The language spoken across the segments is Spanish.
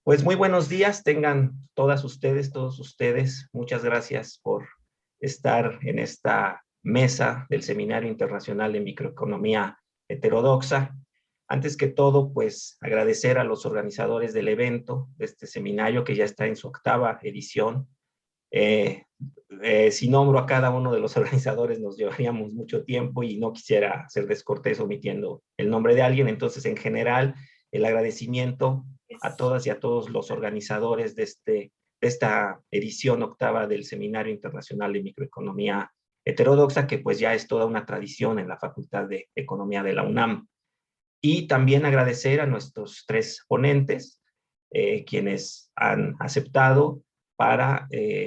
Pues muy buenos días, tengan todas ustedes, todos ustedes. Muchas gracias por estar en esta mesa del Seminario Internacional de Microeconomía Heterodoxa. Antes que todo, pues agradecer a los organizadores del evento, de este seminario que ya está en su 8ª edición. Si nombro a cada uno de los organizadores nos llevaríamos mucho tiempo y no quisiera ser descortés omitiendo el nombre de alguien. Entonces, en general, el agradecimiento a todas y a todos los organizadores de esta edición 8ª del Seminario Internacional de Microeconomía Heterodoxa, que pues ya es toda una tradición en la Facultad de Economía de la UNAM. Y también agradecer a nuestros 3 ponentes, quienes han aceptado para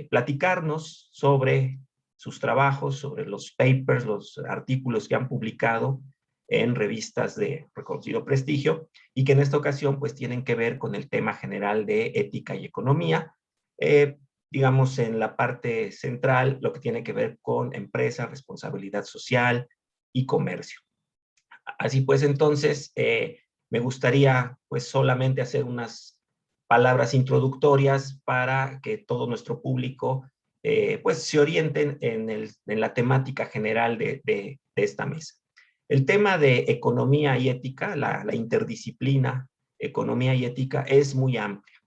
platicarnos sobre sus trabajos, sobre los papers, los artículos que han publicado en revistas de reconocido prestigio y que en esta ocasión pues tienen que ver con el tema general de ética y economía, digamos en la parte central lo que tiene que ver con empresa, responsabilidad social y comercio. Así pues, entonces, me gustaría pues solamente hacer unas palabras introductorias para que todo nuestro público pues se orienten en la temática general de esta mesa. El tema de economía y ética, la interdisciplina economía y ética es muy amplia.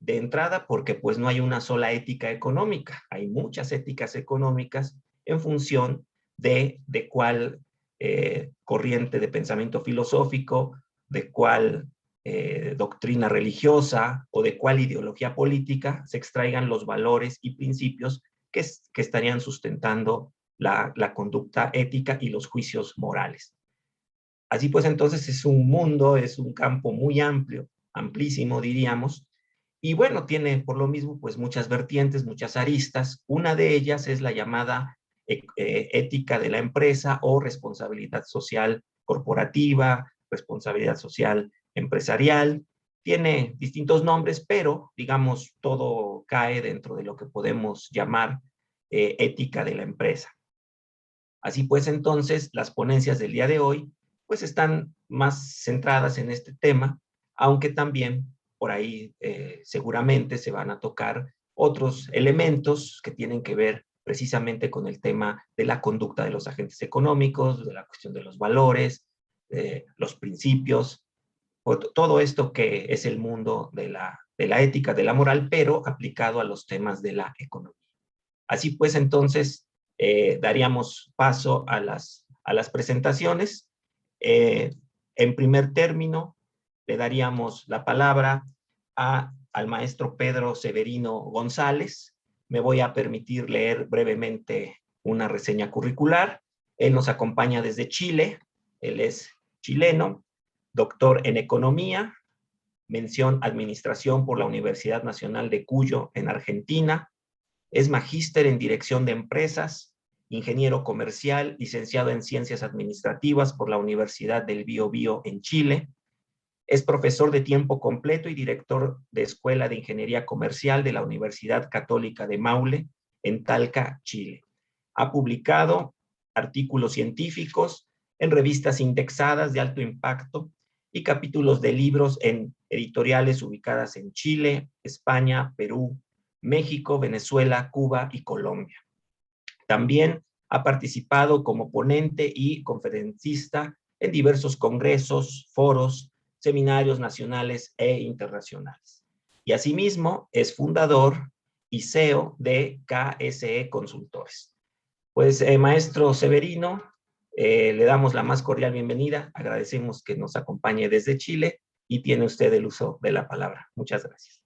De entrada, porque pues no hay una sola ética económica, hay muchas éticas económicas en función de cuál corriente de pensamiento filosófico, de cuál doctrina religiosa o de cuál ideología política se extraigan los valores y principios que estarían sustentando la conducta ética y los juicios morales. Así pues, entonces es un mundo, es un campo muy amplio, amplísimo diríamos, y bueno, tiene por lo mismo pues muchas vertientes, muchas aristas. Una de ellas es la llamada ética de la empresa o responsabilidad social corporativa, responsabilidad social empresarial. Tiene distintos nombres, pero digamos todo cae dentro de lo que podemos llamar ética de la empresa. Así pues, entonces, las ponencias del día de hoy pues están más centradas en este tema, aunque también por ahí seguramente se van a tocar otros elementos que tienen que ver precisamente con el tema de la conducta de los agentes económicos, de la cuestión de los valores, los principios, todo esto que es el mundo de la ética, de la moral, pero aplicado a los temas de la economía. Así pues, entonces, daríamos paso a las presentaciones. En primer término, le daríamos la palabra al maestro Pedro Severino González. Me voy a permitir leer brevemente una reseña curricular. Él nos acompaña desde Chile. Él es chileno, doctor en economía, mención administración por la Universidad Nacional de Cuyo en Argentina. Es magíster en dirección de empresas, ingeniero comercial, licenciado en ciencias administrativas por la Universidad del Biobío en Chile. Es profesor de tiempo completo y director de Escuela de Ingeniería Comercial de la Universidad Católica de Maule en Talca, Chile. Ha publicado artículos científicos en revistas indexadas de alto impacto y capítulos de libros en editoriales ubicadas en Chile, España, Perú, México, Venezuela, Cuba y Colombia. También ha participado como ponente y conferencista en diversos congresos, foros, seminarios nacionales e internacionales. Y asimismo es fundador y CEO de KSE Consultores. Pues, maestro Severino, le damos la más cordial bienvenida. Agradecemos que nos acompañe desde Chile y tiene usted el uso de la palabra. Muchas gracias.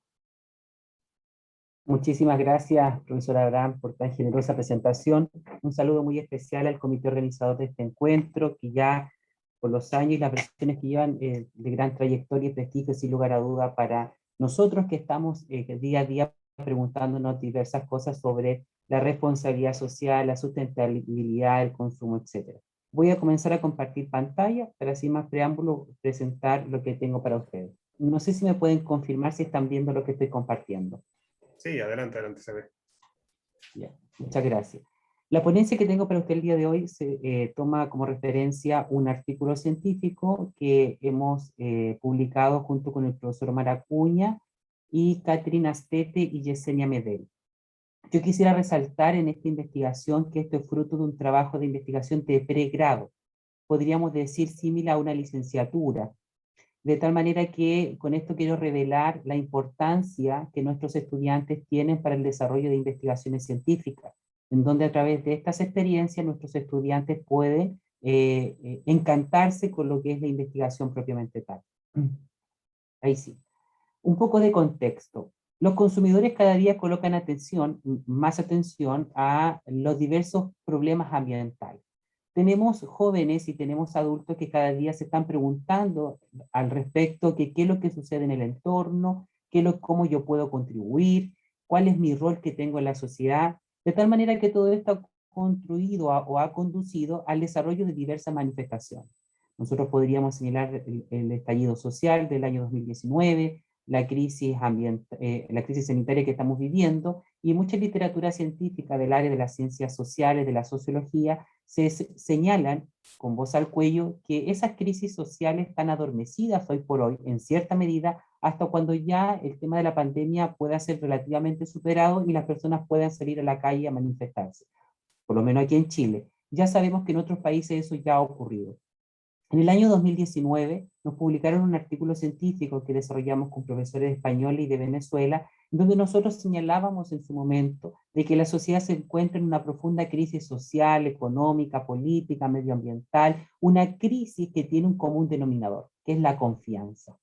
Muchísimas gracias, profesor Abraham, por tan generosa presentación. Un saludo muy especial al comité organizador de este encuentro, que ya por los años y las versiones que llevan de gran trayectoria y prestigio, sin lugar a duda, para nosotros que estamos día a día preguntándonos diversas cosas sobre la responsabilidad social, la sustentabilidad, el consumo, etc. Voy a comenzar a compartir pantalla para, sin más preámbulo, presentar lo que tengo para ustedes. No sé si me pueden confirmar si están viendo lo que estoy compartiendo. Sí, adelante, adelante, se ve. Bien, muchas gracias. La ponencia que tengo para usted el día de hoy se toma como referencia un artículo científico que hemos publicado junto con el profesor Omar Acuña y Catherine Astete y Yesenia Medel. Yo quisiera resaltar en esta investigación que esto es fruto de un trabajo de investigación de pregrado, podríamos decir similar a una licenciatura, de tal manera que con esto quiero revelar la importancia que nuestros estudiantes tienen para el desarrollo de investigaciones científicas, en donde a través de estas experiencias nuestros estudiantes pueden encantarse con lo que es la investigación propiamente tal. Ahí sí. Un poco de contexto. Los consumidores cada día colocan atención, más atención a los diversos problemas ambientales. Tenemos jóvenes y tenemos adultos que cada día se están preguntando al respecto que qué es lo que sucede en el entorno, cómo yo puedo contribuir, cuál es mi rol que tengo en la sociedad, de tal manera que todo esto ha construido o ha conducido al desarrollo de diversas manifestaciones. Nosotros podríamos señalar el estallido social del año 2019, la crisis sanitaria que estamos viviendo, y mucha literatura científica del área de las ciencias sociales, de la sociología, señalan con voz al cuello que esas crisis sociales están adormecidas hoy por hoy, en cierta medida, hasta cuando ya el tema de la pandemia pueda ser relativamente superado y las personas puedan salir a la calle a manifestarse. Por lo menos aquí en Chile. Ya sabemos que en otros países eso ya ha ocurrido. En el año 2019 nos publicaron un artículo científico que desarrollamos con profesores españoles y de Venezuela, donde nosotros señalábamos en su momento de que la sociedad se encuentra en una profunda crisis social, económica, política, medioambiental, una crisis que tiene un común denominador, que es la confianza.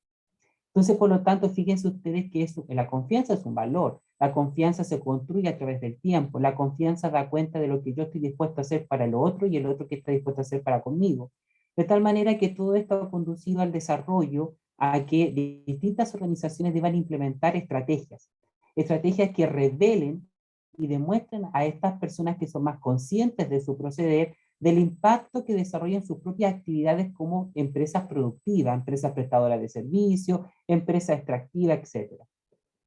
Entonces, por lo tanto, fíjense ustedes que la confianza es un valor, la confianza se construye a través del tiempo, la confianza da cuenta de lo que yo estoy dispuesto a hacer para el otro y el otro que está dispuesto a hacer para conmigo. De tal manera que todo esto ha conducido al desarrollo, a que distintas organizaciones deban implementar estrategias que revelen y demuestren a estas personas que son más conscientes de su proceder, del impacto que desarrollan sus propias actividades como empresas productivas, empresas prestadoras de servicios, empresas extractivas, etc.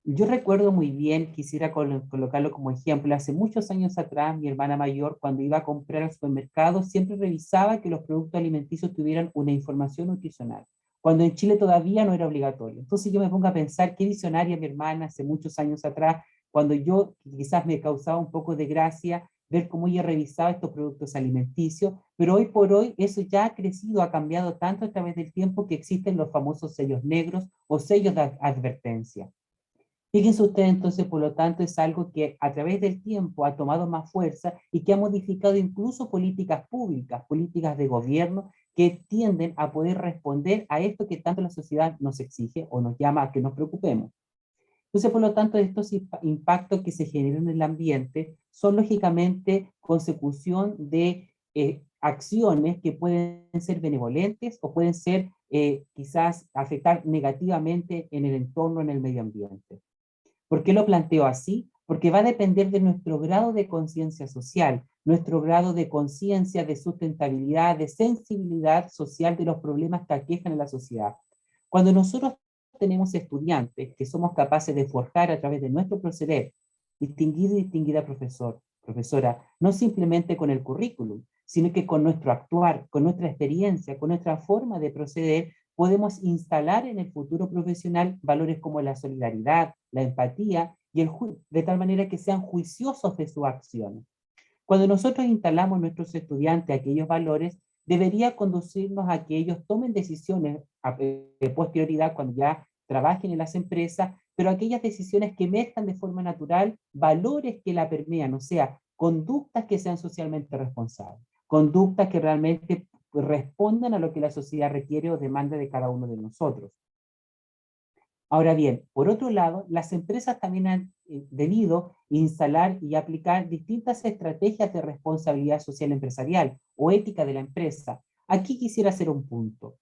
Yo recuerdo muy bien, quisiera colocarlo como ejemplo, hace muchos años atrás, mi hermana mayor, cuando iba a comprar al supermercado, siempre revisaba que los productos alimenticios tuvieran una información nutricional, cuando en Chile todavía no era obligatorio. Entonces yo me pongo a pensar qué visionaria mi hermana hace muchos años atrás, cuando yo quizás me causaba un poco de gracia ver cómo ella revisaba estos productos alimenticios, pero hoy por hoy eso ya ha crecido, ha cambiado tanto a través del tiempo que existen los famosos sellos negros o sellos de advertencia. Fíjense ustedes entonces, por lo tanto, es algo que a través del tiempo ha tomado más fuerza y que ha modificado incluso políticas públicas, políticas de gobierno que tienden a poder responder a esto que tanto la sociedad nos exige o nos llama a que nos preocupemos. Entonces, por lo tanto, estos impactos que se generan en el ambiente son lógicamente consecución de acciones que pueden ser benevolentes o pueden ser quizás afectar negativamente en el entorno, en el medio ambiente. ¿Por qué lo planteo así? Porque va a depender de nuestro grado de conciencia social, nuestro grado de conciencia, de sustentabilidad, de sensibilidad social de los problemas que aquejan a la sociedad. Cuando nosotros tenemos estudiantes que somos capaces de forjar a través de nuestro proceder, distinguido y distinguida profesora, no simplemente con el currículum, sino que con nuestro actuar, con nuestra experiencia, con nuestra forma de proceder, podemos instalar en el futuro profesional valores como la solidaridad, la empatía, y de tal manera que sean juiciosos de sus acciones. Cuando nosotros instalamos en nuestros estudiantes aquellos valores, debería conducirnos a que ellos tomen decisiones de posterioridad cuando ya trabajen en las empresas, pero aquellas decisiones que mezclan de forma natural valores que la permean, o sea, conductas que sean socialmente responsables, conductas que realmente respondan a lo que la sociedad requiere o demanda de cada uno de nosotros. Ahora bien, por otro lado, las empresas también han debido instalar y aplicar distintas estrategias de responsabilidad social empresarial o ética de la empresa. Aquí quisiera hacer un punto.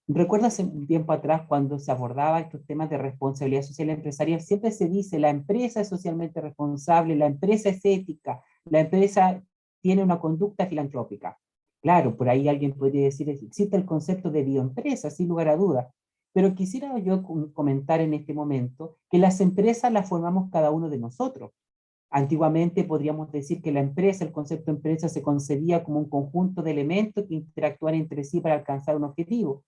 Recuerdo hace un tiempo atrás cuando se abordaba estos temas de responsabilidad social empresarial, siempre se dice la empresa es socialmente responsable, la empresa es ética, la empresa tiene una conducta filantrópica. Claro, por ahí alguien podría decir, existe el concepto de bioempresa, sin lugar a dudas, pero quisiera yo comentar en este momento que las empresas las formamos cada uno de nosotros. Antiguamente podríamos decir que la empresa, el concepto de empresa se concebía como un conjunto de elementos que interactúan entre sí para alcanzar un objetivo.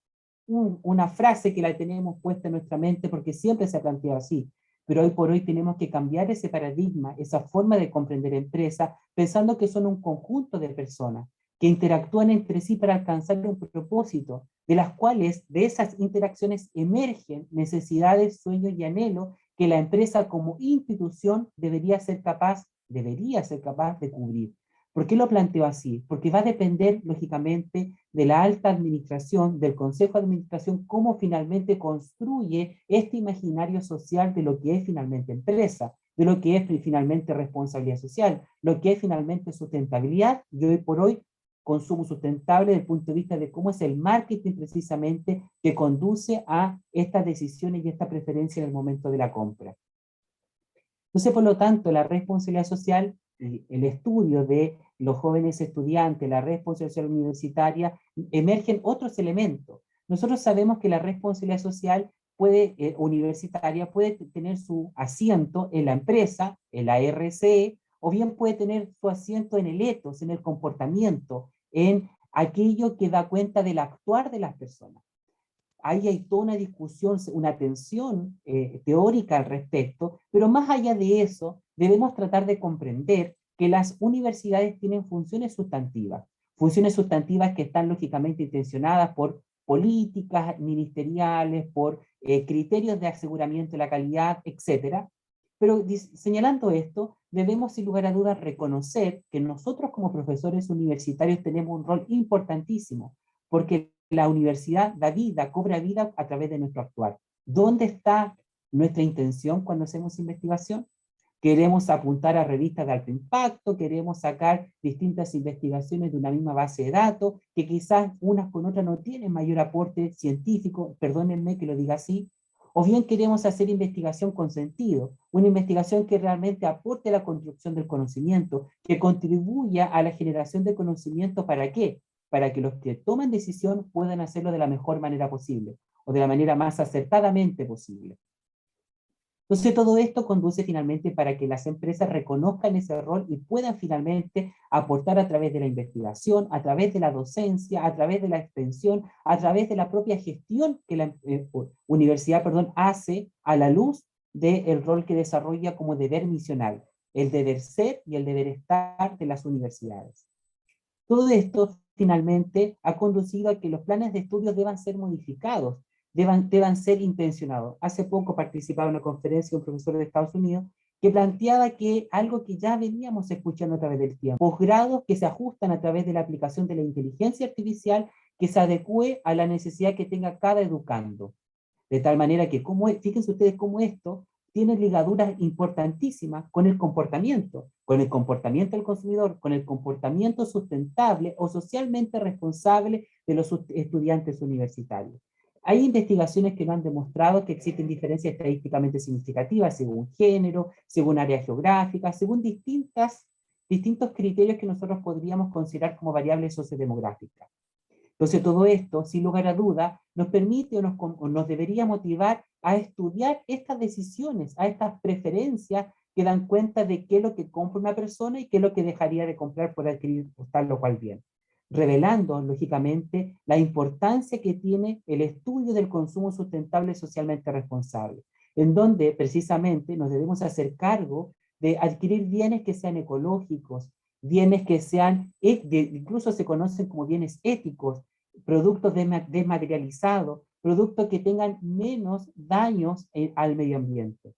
Una frase que la tenemos puesta en nuestra mente porque siempre se ha planteado así. pero hoy por hoy tenemos que cambiar ese paradigma, esa forma de comprender empresa, pensando que son un conjunto de personas que interactúan entre sí para alcanzar un propósito, de las cuales, de esas interacciones emergen necesidades, sueños y anhelos que la empresa como institución debería ser capaz de cubrir. ¿Por qué lo planteo así? Porque va a depender, lógicamente, de la alta administración, del Consejo de Administración, cómo finalmente construye este imaginario social de lo que es finalmente empresa, de lo que es finalmente responsabilidad social, lo que es finalmente sustentabilidad, y hoy por hoy consumo sustentable desde el punto de vista de cómo es el marketing precisamente que conduce a estas decisiones y esta preferencia en el momento de la compra. Entonces, por lo tanto, la responsabilidad social, el estudio de los jóvenes estudiantes, la responsabilidad social universitaria, emergen otros elementos. Nosotros sabemos que la responsabilidad social universitaria puede tener su asiento en la empresa, en la RCE, o bien puede tener su asiento en el ethos, en el comportamiento, en aquello que da cuenta del actuar de las personas. Ahí hay toda una discusión, una tensión teórica al respecto, pero más allá de eso, debemos tratar de comprender que las universidades tienen funciones sustantivas que están lógicamente intencionadas por políticas ministeriales, por criterios de aseguramiento de la calidad, etcétera. Pero señalando esto, debemos sin lugar a dudas reconocer que nosotros como profesores universitarios tenemos un rol importantísimo, porque la universidad da vida, cobra vida a través de nuestro actuar. ¿Dónde está nuestra intención cuando hacemos investigación? Queremos apuntar a revistas de alto impacto, queremos sacar distintas investigaciones de una misma base de datos, que quizás unas con otras no tienen mayor aporte científico, perdónenme que lo diga así, o bien queremos hacer investigación con sentido, una investigación que realmente aporte a la construcción del conocimiento, que contribuya a la generación de conocimiento. ¿Para qué? Para que los que toman decisión puedan hacerlo de la mejor manera posible, o de la manera más acertadamente posible. Entonces todo esto conduce finalmente para que las empresas reconozcan ese rol y puedan finalmente aportar a través de la investigación, a través de la docencia, a través de la extensión, a través de la propia gestión que la universidad hace a la luz del rol que desarrolla como deber misional, el deber ser y el deber estar de las universidades. Todo esto finalmente ha conducido a que los planes de estudios deban ser modificados, deban ser intencionados. Hace poco participaba en una conferencia de un profesor de Estados Unidos que planteaba que algo que ya veníamos escuchando a través del tiempo, posgrados que se ajustan a través de la aplicación de la inteligencia artificial que se adecue a la necesidad que tenga cada educando. De tal manera que, fíjense ustedes cómo esto tiene ligaduras importantísimas con el comportamiento del consumidor, con el comportamiento sustentable o socialmente responsable de los estudiantes universitarios. Hay investigaciones que nos han demostrado que existen diferencias estadísticamente significativas según género, según área geográfica, según distintos criterios que nosotros podríamos considerar como variables sociodemográficas. Entonces todo esto, sin lugar a duda, nos permite o nos debería motivar a estudiar estas decisiones, a estas preferencias que dan cuenta de qué es lo que compra una persona y qué es lo que dejaría de comprar por adquirir tal o cual bien, revelando, lógicamente, la importancia que tiene el estudio del consumo sustentable socialmente responsable, en donde precisamente nos debemos hacer cargo de adquirir bienes que sean ecológicos, bienes que sean, incluso se conocen como bienes éticos, productos desmaterializados, productos que tengan menos daños al medio ambiente.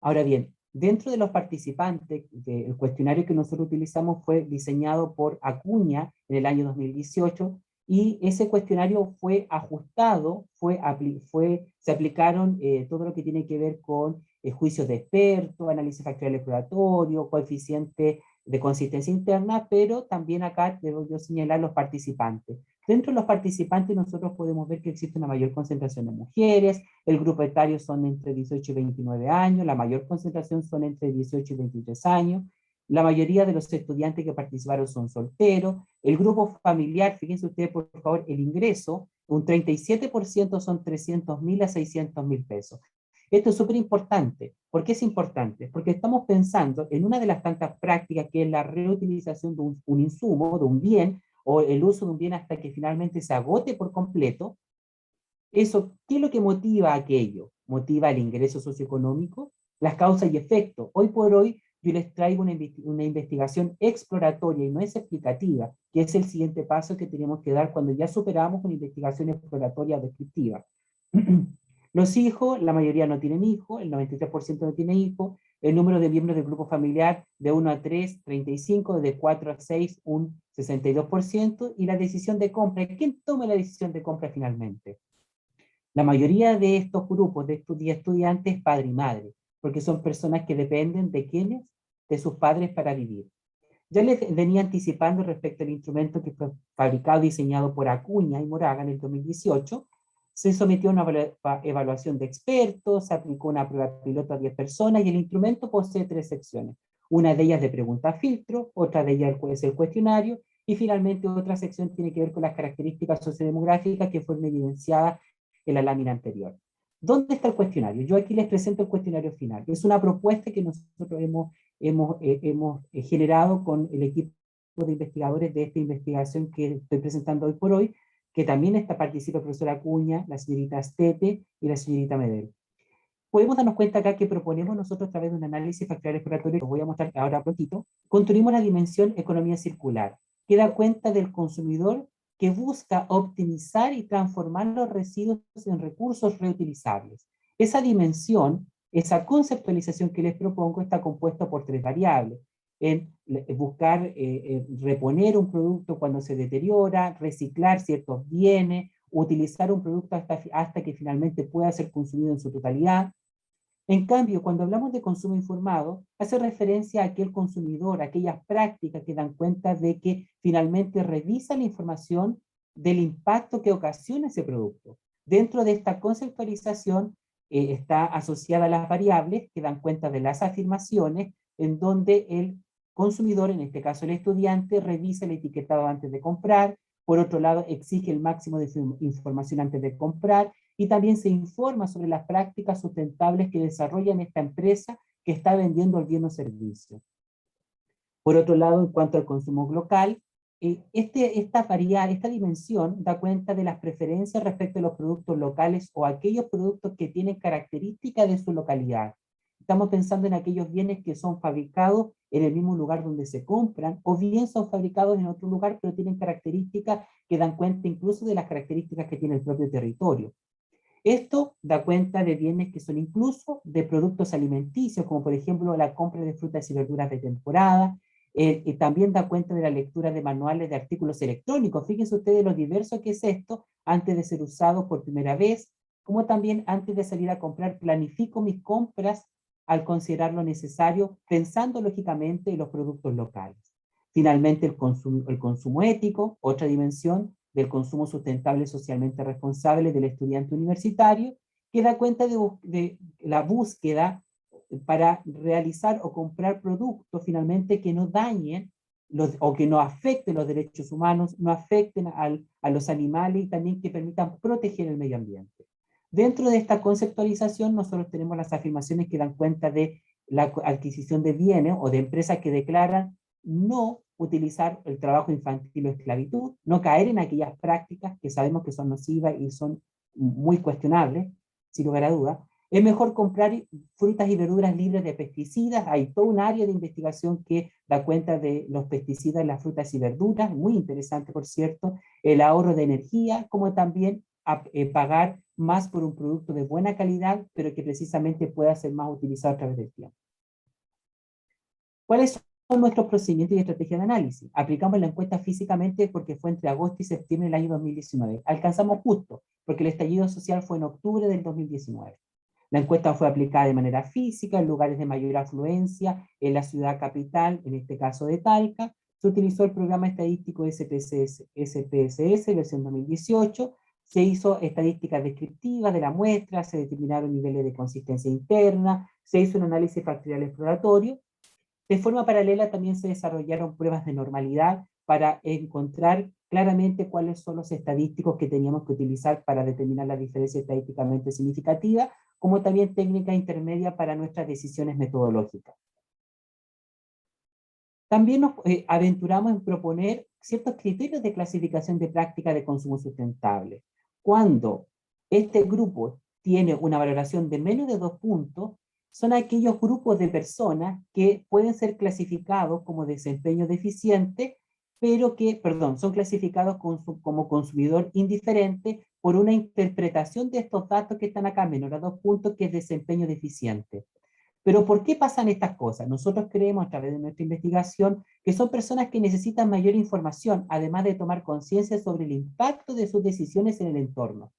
Ahora bien, dentro de los participantes, el cuestionario que nosotros utilizamos fue diseñado por Acuña en el año 2018, y ese cuestionario fue ajustado, se aplicaron todo lo que tiene que ver con juicios de expertos, análisis factorial exploratorio, coeficiente de consistencia interna, pero también acá debo yo señalar los participantes. Dentro de los participantes nosotros podemos ver que existe una mayor concentración de mujeres, el grupo etario son entre 18 y 29 años, la mayor concentración son entre 18 y 23 años, la mayoría de los estudiantes que participaron son solteros, el grupo familiar, fíjense ustedes por favor, el ingreso, un 37% son 300.000 a 600.000 pesos. Esto es súper importante. ¿Por qué es importante? Porque estamos pensando en una de las tantas prácticas que es la reutilización de un insumo, de un bien, o el uso de un bien hasta que finalmente se agote por completo. Eso, ¿qué es lo que motiva aquello? motiva el ingreso socioeconómico, las causas y efectos. Hoy por hoy yo les traigo una investigación exploratoria y no es explicativa, que es el siguiente paso que tenemos que dar cuando ya superamos una investigación exploratoria descriptiva. Los hijos, la mayoría no tienen hijos, el 93% no tiene hijos, el número de miembros del grupo familiar de 1 a 3, 35, de 4 a 6, un 62%, y la decisión de compra, ¿quién toma la decisión de compra finalmente? La mayoría de estos grupos de estudiantes es padre y madre, porque son personas que dependen de quiénes, de sus padres para vivir. Ya les venía anticipando respecto al instrumento que fue fabricado y diseñado por Acuña y Moraga en el 2018, se sometió a una evaluación de expertos, se aplicó una prueba piloto a 10 personas y el instrumento posee 3 secciones. Una de ellas de pregunta filtro, otra de ellas es el cuestionario y finalmente otra sección tiene que ver con las características sociodemográficas que fueron evidenciadas en la lámina anterior. ¿Dónde está el cuestionario? Yo aquí les presento el cuestionario final. Es una propuesta que nosotros hemos generado con el equipo de investigadores de esta investigación que estoy presentando hoy por hoy, que también participa el profesor Acuña, la señorita Astete y la señorita Medel. Podemos darnos cuenta acá que proponemos nosotros a través de un análisis factorial exploratorio, que os voy a mostrar ahora prontito, construimos la dimensión economía circular, que da cuenta del consumidor que busca optimizar y transformar los residuos en recursos reutilizables. Esa dimensión, esa conceptualización que les propongo está compuesta por 3 variables. En buscar reponer un producto cuando se deteriora, reciclar ciertos bienes, utilizar un producto hasta que finalmente pueda ser consumido en su totalidad. En cambio, cuando hablamos de consumo informado, hace referencia a aquel consumidor, a aquellas prácticas que dan cuenta de que finalmente revisa la información del impacto que ocasiona ese producto. Dentro de esta conceptualización está asociada a las variables que dan cuenta de las afirmaciones, en donde el consumidor, en este caso el estudiante, revisa el etiquetado antes de comprar. Por otro lado, exige el máximo de información antes de comprar, y también se informa sobre las prácticas sustentables que desarrollan esta empresa que está vendiendo el bien o servicio. Por otro lado, en cuanto al consumo local, esta dimensión da cuenta de las preferencias respecto a los productos locales o aquellos productos que tienen características de su localidad. Estamos pensando en aquellos bienes que son fabricados en el mismo lugar donde se compran, o bien son fabricados en otro lugar, pero tienen características que dan cuenta incluso de las características que tiene el propio territorio. Esto da cuenta de bienes que son incluso de productos alimenticios, como por ejemplo la compra de frutas y verduras de temporada, y también da cuenta de la lectura de manuales de artículos electrónicos. Fíjense ustedes lo diverso que es esto antes de ser usado por primera vez, como también antes de salir a comprar, planifico mis compras al considerar lo necesario, pensando lógicamente en los productos locales. Finalmente, el consumo ético, otra dimensión del consumo sustentable socialmente responsable del estudiante universitario, que da cuenta de la búsqueda para realizar o comprar productos finalmente que no dañen o que no afecten los derechos humanos, no afecten a los animales y también que permitan proteger el medio ambiente. Dentro de esta conceptualización nosotros tenemos las afirmaciones que dan cuenta de la adquisición de bienes o de empresas que declaran no utilizar el trabajo infantil o esclavitud, no caer en aquellas prácticas que sabemos que son nocivas y son muy cuestionables, sin lugar a dudas. Es mejor comprar frutas y verduras libres de pesticidas. Hay todo un área de investigación que da cuenta de los pesticidas en las frutas y verduras, muy interesante, por cierto, el ahorro de energía, como también pagar más por un producto de buena calidad, pero que precisamente pueda ser más utilizado a través del tiempo. ¿Cuáles son nuestros procedimientos y estrategias de análisis? Aplicamos la encuesta físicamente porque fue entre agosto y septiembre del año 2019. Alcanzamos justo, porque el estallido social fue en octubre del 2019. La encuesta fue aplicada de manera física en lugares de mayor afluencia, en la ciudad capital, en este caso de Talca. Se utilizó el programa estadístico SPSS versión 2018, se hizo estadísticas descriptivas de la muestra, se determinaron niveles de consistencia interna, se hizo un análisis factorial exploratorio. De forma paralela también se desarrollaron pruebas de normalidad para encontrar claramente cuáles son los estadísticos que teníamos que utilizar para determinar la diferencia estadísticamente significativa, como también técnica intermedia para nuestras decisiones metodológicas. También nos aventuramos en proponer ciertos criterios de clasificación de práctica de consumo sustentable. Cuando este grupo tiene una valoración de menos de 2 puntos, son aquellos grupos de personas que pueden ser clasificados como desempeño deficiente, pero que, perdón, son clasificados como consumidor indiferente por una interpretación de estos datos que están acá, menor a 2 puntos, que es desempeño deficiente. Pero ¿por qué pasan estas cosas? Nosotros creemos a través de nuestra investigación que son personas que necesitan mayor información, además de tomar conciencia sobre el impacto de sus decisiones en el entorno.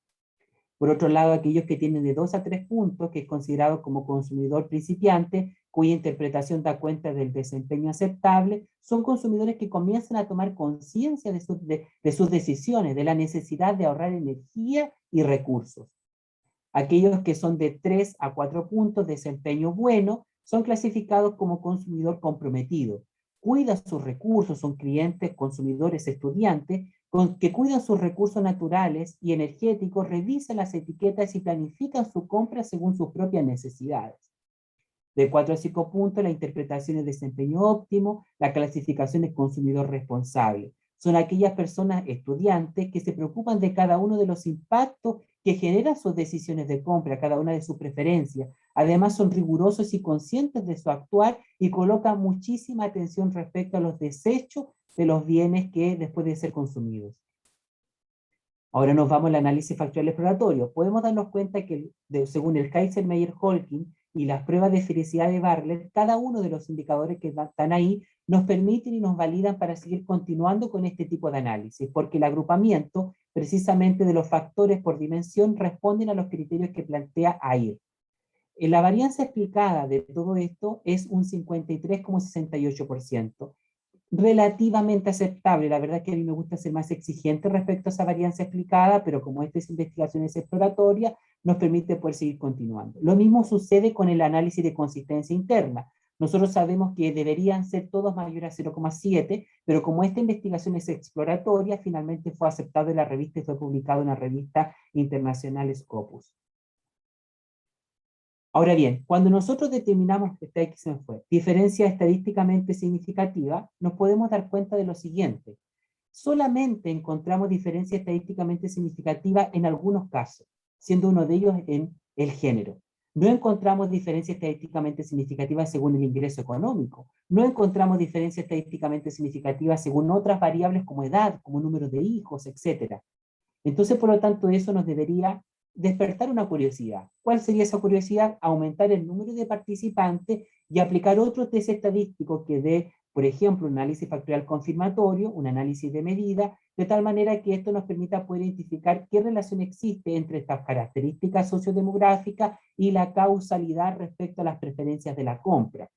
Por otro lado, aquellos que tienen de 2 a 3 puntos, que es considerado como consumidor principiante, cuya interpretación da cuenta del desempeño aceptable, son consumidores que comienzan a tomar conciencia de sus decisiones, de la necesidad de ahorrar energía y recursos. Aquellos que son de 3 a 4 puntos, desempeño bueno, son clasificados como consumidor comprometido. Cuida sus recursos, son clientes, consumidores, estudiantes, que cuidan sus recursos naturales y energéticos, revisan las etiquetas y planifican su compra según sus propias necesidades. De 4 a 5 puntos, la interpretación es desempeño óptimo, la clasificación es consumidor responsable. Son aquellas personas estudiantes que se preocupan de cada uno de los impactos que generan sus decisiones de compra, cada una de sus preferencias. Además, son rigurosos y conscientes de su actuar y colocan muchísima atención respecto a los desechos de los bienes que después de ser consumidos. Ahora nos vamos al análisis factorial exploratorio. Podemos darnos cuenta que, según el Kaiser-Meyer-Holkin y las pruebas de felicidad de Bartlett, cada uno de los indicadores que están ahí nos permiten y nos validan para seguir continuando con este tipo de análisis, porque el agrupamiento, precisamente de los factores por dimensión, responden a los criterios que plantea AIR. La varianza explicada de todo esto es un 53,68%. Relativamente aceptable. La verdad es que a mí me gusta ser más exigente respecto a esa varianza explicada, pero como esta es investigación exploratoria, nos permite poder seguir continuando. Lo mismo sucede con el análisis de consistencia interna. Nosotros sabemos que deberían ser todos mayores a 0,7, pero como esta investigación es exploratoria, finalmente fue aceptado en la revista y fue publicado en la revista internacional Scopus. Ahora bien, cuando nosotros determinamos que esta X fue diferencia estadísticamente significativa, nos podemos dar cuenta de lo siguiente. Solamente encontramos diferencia estadísticamente significativa en algunos casos, siendo uno de ellos en el género. No encontramos diferencia estadísticamente significativa según el ingreso económico. No encontramos diferencia estadísticamente significativa según otras variables como edad, como número de hijos, etc. Entonces, por lo tanto, eso nos debería despertar una curiosidad. ¿Cuál sería esa curiosidad? Aumentar el número de participantes y aplicar otro test estadístico que dé, por ejemplo, un análisis factorial confirmatorio, un análisis de medida, de tal manera que esto nos permita poder identificar qué relación existe entre estas características sociodemográficas y la causalidad respecto a las preferencias de la compra.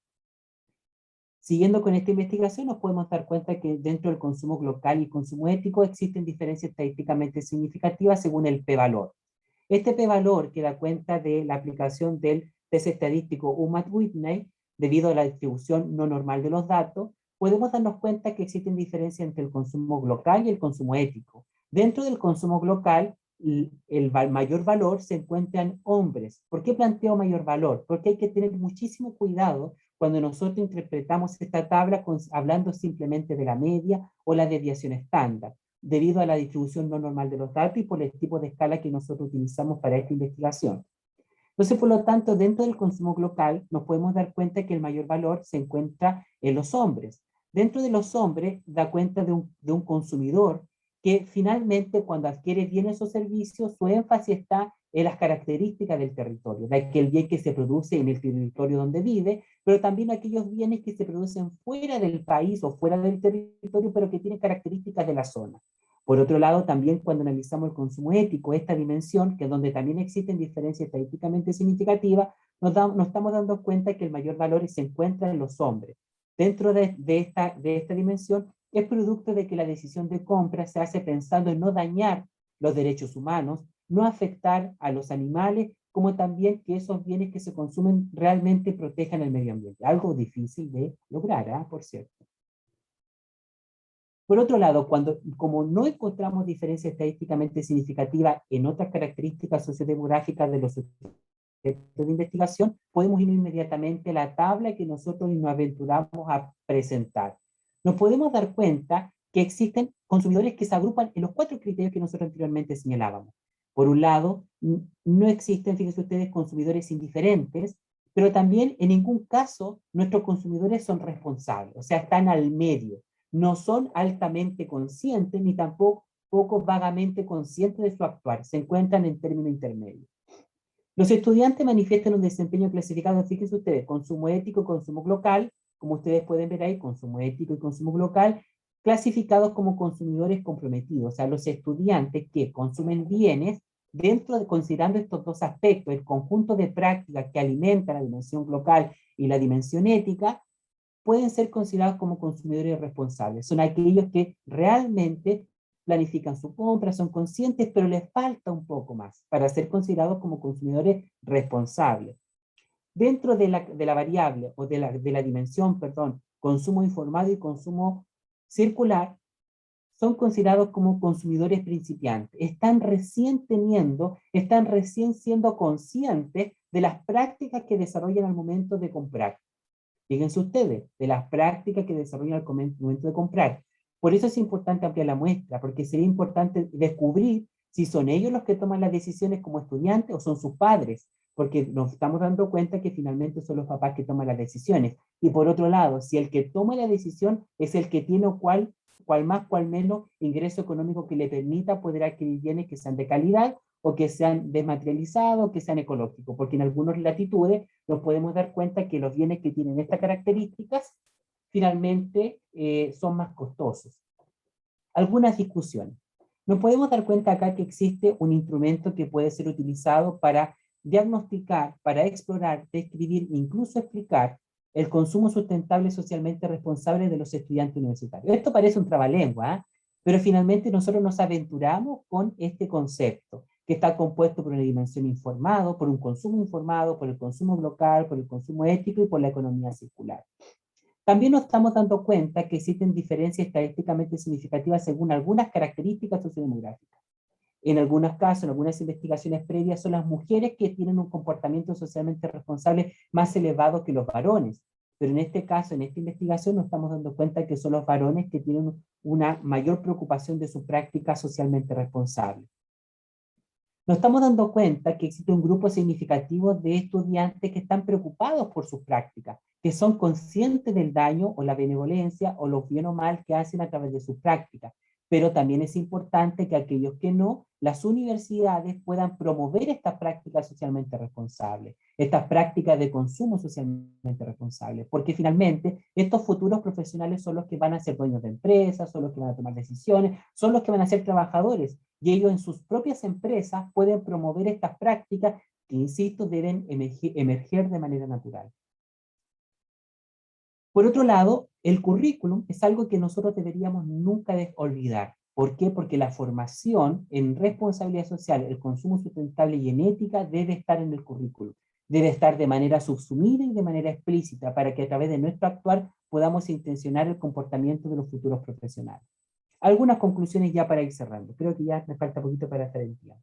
Siguiendo con esta investigación, nos podemos dar cuenta que dentro del consumo local y consumo ético existen diferencias estadísticamente significativas según el p-valor. Este p-valor que da cuenta de la aplicación del test estadístico Umat-Whitney, debido a la distribución no normal de los datos, podemos darnos cuenta que existen diferencias entre el consumo local y el consumo ético. Dentro del consumo local, el mayor valor se encuentra en hombres. ¿Por qué planteo mayor valor? Porque hay que tener muchísimo cuidado cuando nosotros interpretamos esta tabla hablando simplemente de la media o la desviación estándar, debido a la distribución no normal de los datos y por el tipo de escala que nosotros utilizamos para esta investigación. Entonces, por lo tanto, dentro del consumo local nos podemos dar cuenta que el mayor valor se encuentra en los hombres. Dentro de los hombres da cuenta de un consumidor que finalmente cuando adquiere bienes o servicios, su énfasis está en las características del territorio, de aquel bien que se produce en el territorio donde vive, pero también aquellos bienes que se producen fuera del país o fuera del territorio, pero que tienen características de la zona. Por otro lado, también cuando analizamos el consumo ético, esta dimensión, que es donde también existen diferencias estadísticamente significativas, nos estamos dando cuenta que el mayor valor se encuentra en los hombres. Dentro de esta dimensión, es producto de que la decisión de compra se hace pensando en no dañar los derechos humanos, no afectar a los animales, como también que esos bienes que se consumen realmente protejan el medio ambiente. Algo difícil de lograr, por cierto. Por otro lado, como no encontramos diferencia estadísticamente significativa en otras características sociodemográficas de los objetos de investigación, podemos ir inmediatamente a la tabla que nosotros nos aventuramos a presentar. Nos podemos dar cuenta que existen consumidores que se agrupan en los 4 criterios que nosotros anteriormente señalábamos. Por un lado, no existen, fíjense ustedes, consumidores indiferentes, pero también en ningún caso nuestros consumidores son responsables, o sea, están al medio, no son altamente conscientes ni tampoco vagamente conscientes de su actuar, se encuentran en término intermedio. Los estudiantes manifiestan un desempeño clasificado, fíjense ustedes, consumo ético y consumo local, como ustedes pueden ver ahí, consumo ético y consumo local, clasificados como consumidores comprometidos, o sea, los estudiantes que consumen bienes considerando estos dos aspectos, el conjunto de prácticas que alimentan la dimensión local y la dimensión ética, pueden ser considerados como consumidores responsables. Son aquellos que realmente planifican su compra, son conscientes, pero les falta un poco más para ser considerados como consumidores responsables. Dentro de la variable, o de la dimensión, perdón, consumo informado y consumo circular, son considerados como consumidores principiantes. Están recién siendo conscientes de las prácticas que desarrollan al momento de comprar. Fíjense ustedes, de las prácticas que desarrollan al momento de comprar. Por eso es importante ampliar la muestra, porque sería importante descubrir si son ellos los que toman las decisiones como estudiantes o son sus padres, porque nos estamos dando cuenta que finalmente son los papás que toman las decisiones. Y por otro lado, si el que toma la decisión es el que tiene cual más, cual menos ingreso económico que le permita poder adquirir bienes que sean de calidad o que sean desmaterializados, que sean ecológicos, porque en algunas latitudes nos podemos dar cuenta que los bienes que tienen estas características finalmente son más costosos. Algunas discusiones. Nos podemos dar cuenta acá que existe un instrumento que puede ser utilizado para diagnosticar, para explorar, describir, incluso explicar el consumo sustentable socialmente responsable de los estudiantes universitarios. Esto parece un trabalengua, ¿eh? Pero finalmente nosotros nos aventuramos con este concepto, que está compuesto por una dimensión informada, por un consumo informado, por el consumo local, por el consumo ético y por la economía circular. También nos estamos dando cuenta que existen diferencias estadísticamente significativas según algunas características sociodemográficas. En algunos casos, en algunas investigaciones previas, son las mujeres que tienen un comportamiento socialmente responsable más elevado que los varones. Pero en este caso, en esta investigación, nos estamos dando cuenta que son los varones que tienen una mayor preocupación de su práctica socialmente responsable. Nos estamos dando cuenta que existe un grupo significativo de estudiantes que están preocupados por sus prácticas, que son conscientes del daño o la benevolencia o lo bien o mal que hacen a través de sus prácticas. Pero también es importante que aquellos que no, las universidades puedan promover estas prácticas socialmente responsables, estas prácticas de consumo socialmente responsables, porque finalmente estos futuros profesionales son los que van a ser dueños de empresas, son los que van a tomar decisiones, son los que van a ser trabajadores, y ellos en sus propias empresas pueden promover estas prácticas que, insisto, deben emerger de manera natural. Por otro lado, el currículum es algo que nosotros deberíamos nunca olvidar. ¿Por qué? Porque la formación en responsabilidad social, el consumo sustentable y en ética debe estar en el currículum. Debe estar de manera subsumida y de manera explícita para que a través de nuestro actuar podamos intencionar el comportamiento de los futuros profesionales. Algunas conclusiones ya para ir cerrando. Creo que ya me falta poquito para estar en tiempo.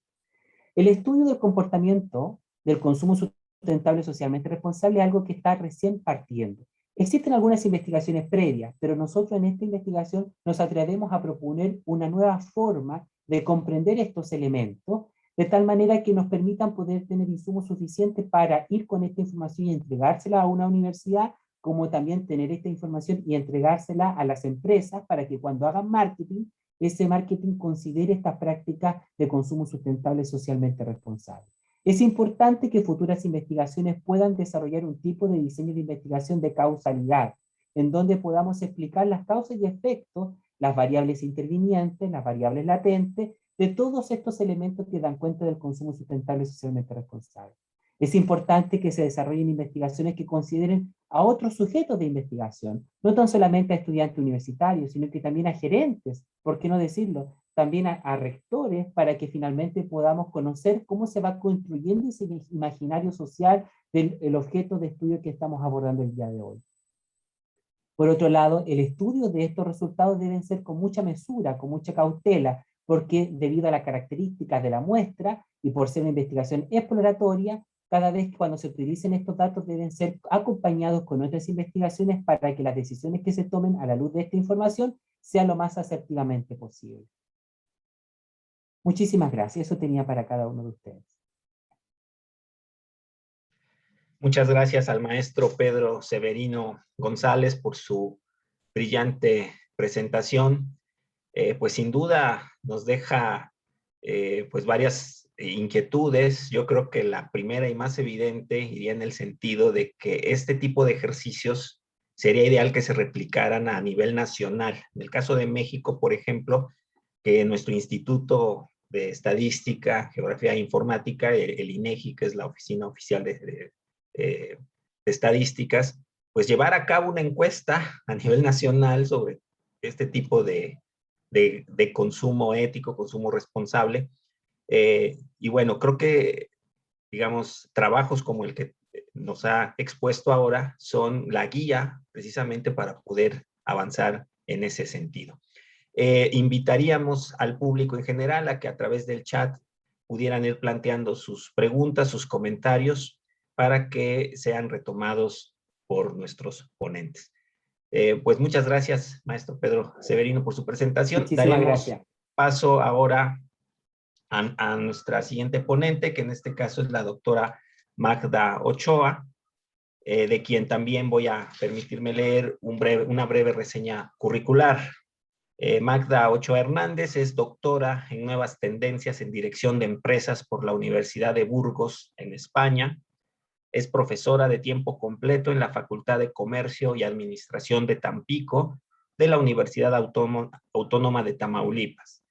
El estudio del comportamiento del consumo sustentable socialmente responsable es algo que está recién partiendo. Existen algunas investigaciones previas, pero nosotros en esta investigación nos atrevemos a proponer una nueva forma de comprender estos elementos, de tal manera que nos permitan poder tener insumos suficientes para ir con esta información y entregársela a una universidad, como también tener esta información y entregársela a las empresas para que cuando hagan marketing, ese marketing considere estas prácticas de consumo sustentable socialmente responsable. Es importante que futuras investigaciones puedan desarrollar un tipo de diseño de investigación de causalidad, en donde podamos explicar las causas y efectos, las variables intervinientes, las variables latentes, de todos estos elementos que dan cuenta del consumo sustentable socialmente responsable. Es importante que se desarrollen investigaciones que consideren a otros sujetos de investigación, no tan solamente a estudiantes universitarios, sino que también a gerentes, ¿por qué no decirlo? También a rectores, para que finalmente podamos conocer cómo se va construyendo ese imaginario social del objeto de estudio que estamos abordando el día de hoy. Por otro lado, el estudio de estos resultados deben ser con mucha mesura, con mucha cautela, porque debido a las características de la muestra y por ser una investigación exploratoria, cada vez que cuando se utilicen estos datos deben ser acompañados con otras investigaciones para que las decisiones que se tomen a la luz de esta información sean lo más asertivamente posible. Muchísimas gracias. Eso tenía para cada uno de ustedes. Muchas gracias al maestro Pedro Severino González por su brillante presentación. Pues sin duda nos deja pues varias inquietudes. Yo creo que la primera y más evidente iría en el sentido de que este tipo de ejercicios sería ideal que se replicaran a nivel nacional. En el caso de México, por ejemplo, que nuestro Instituto de Estadística, Geografía e Informática, el INEGI, que es la Oficina Oficial de Estadísticas, pues llevar a cabo una encuesta a nivel nacional sobre este tipo de consumo ético, consumo responsable. Y bueno, creo que, digamos, trabajos como el que nos ha expuesto ahora son la guía precisamente para poder avanzar en ese sentido. Invitaríamos al público en general a que a través del chat pudieran ir planteando sus preguntas, sus comentarios, para que sean retomados por nuestros ponentes. Pues muchas gracias, maestro Pedro Severino, por su presentación. Muchísimas Daremos gracias. paso ahora a nuestra siguiente ponente, que en este caso es la doctora Magda Ochoa, de quien también voy a permitirme leer una breve reseña curricular. Magda Ochoa Hernández es doctora en Nuevas Tendencias en Dirección de Empresas por la Universidad de Burgos, en España. Es profesora de tiempo completo en la Facultad de Comercio y Administración de Tampico de la Universidad Autónoma de Tamaulipas,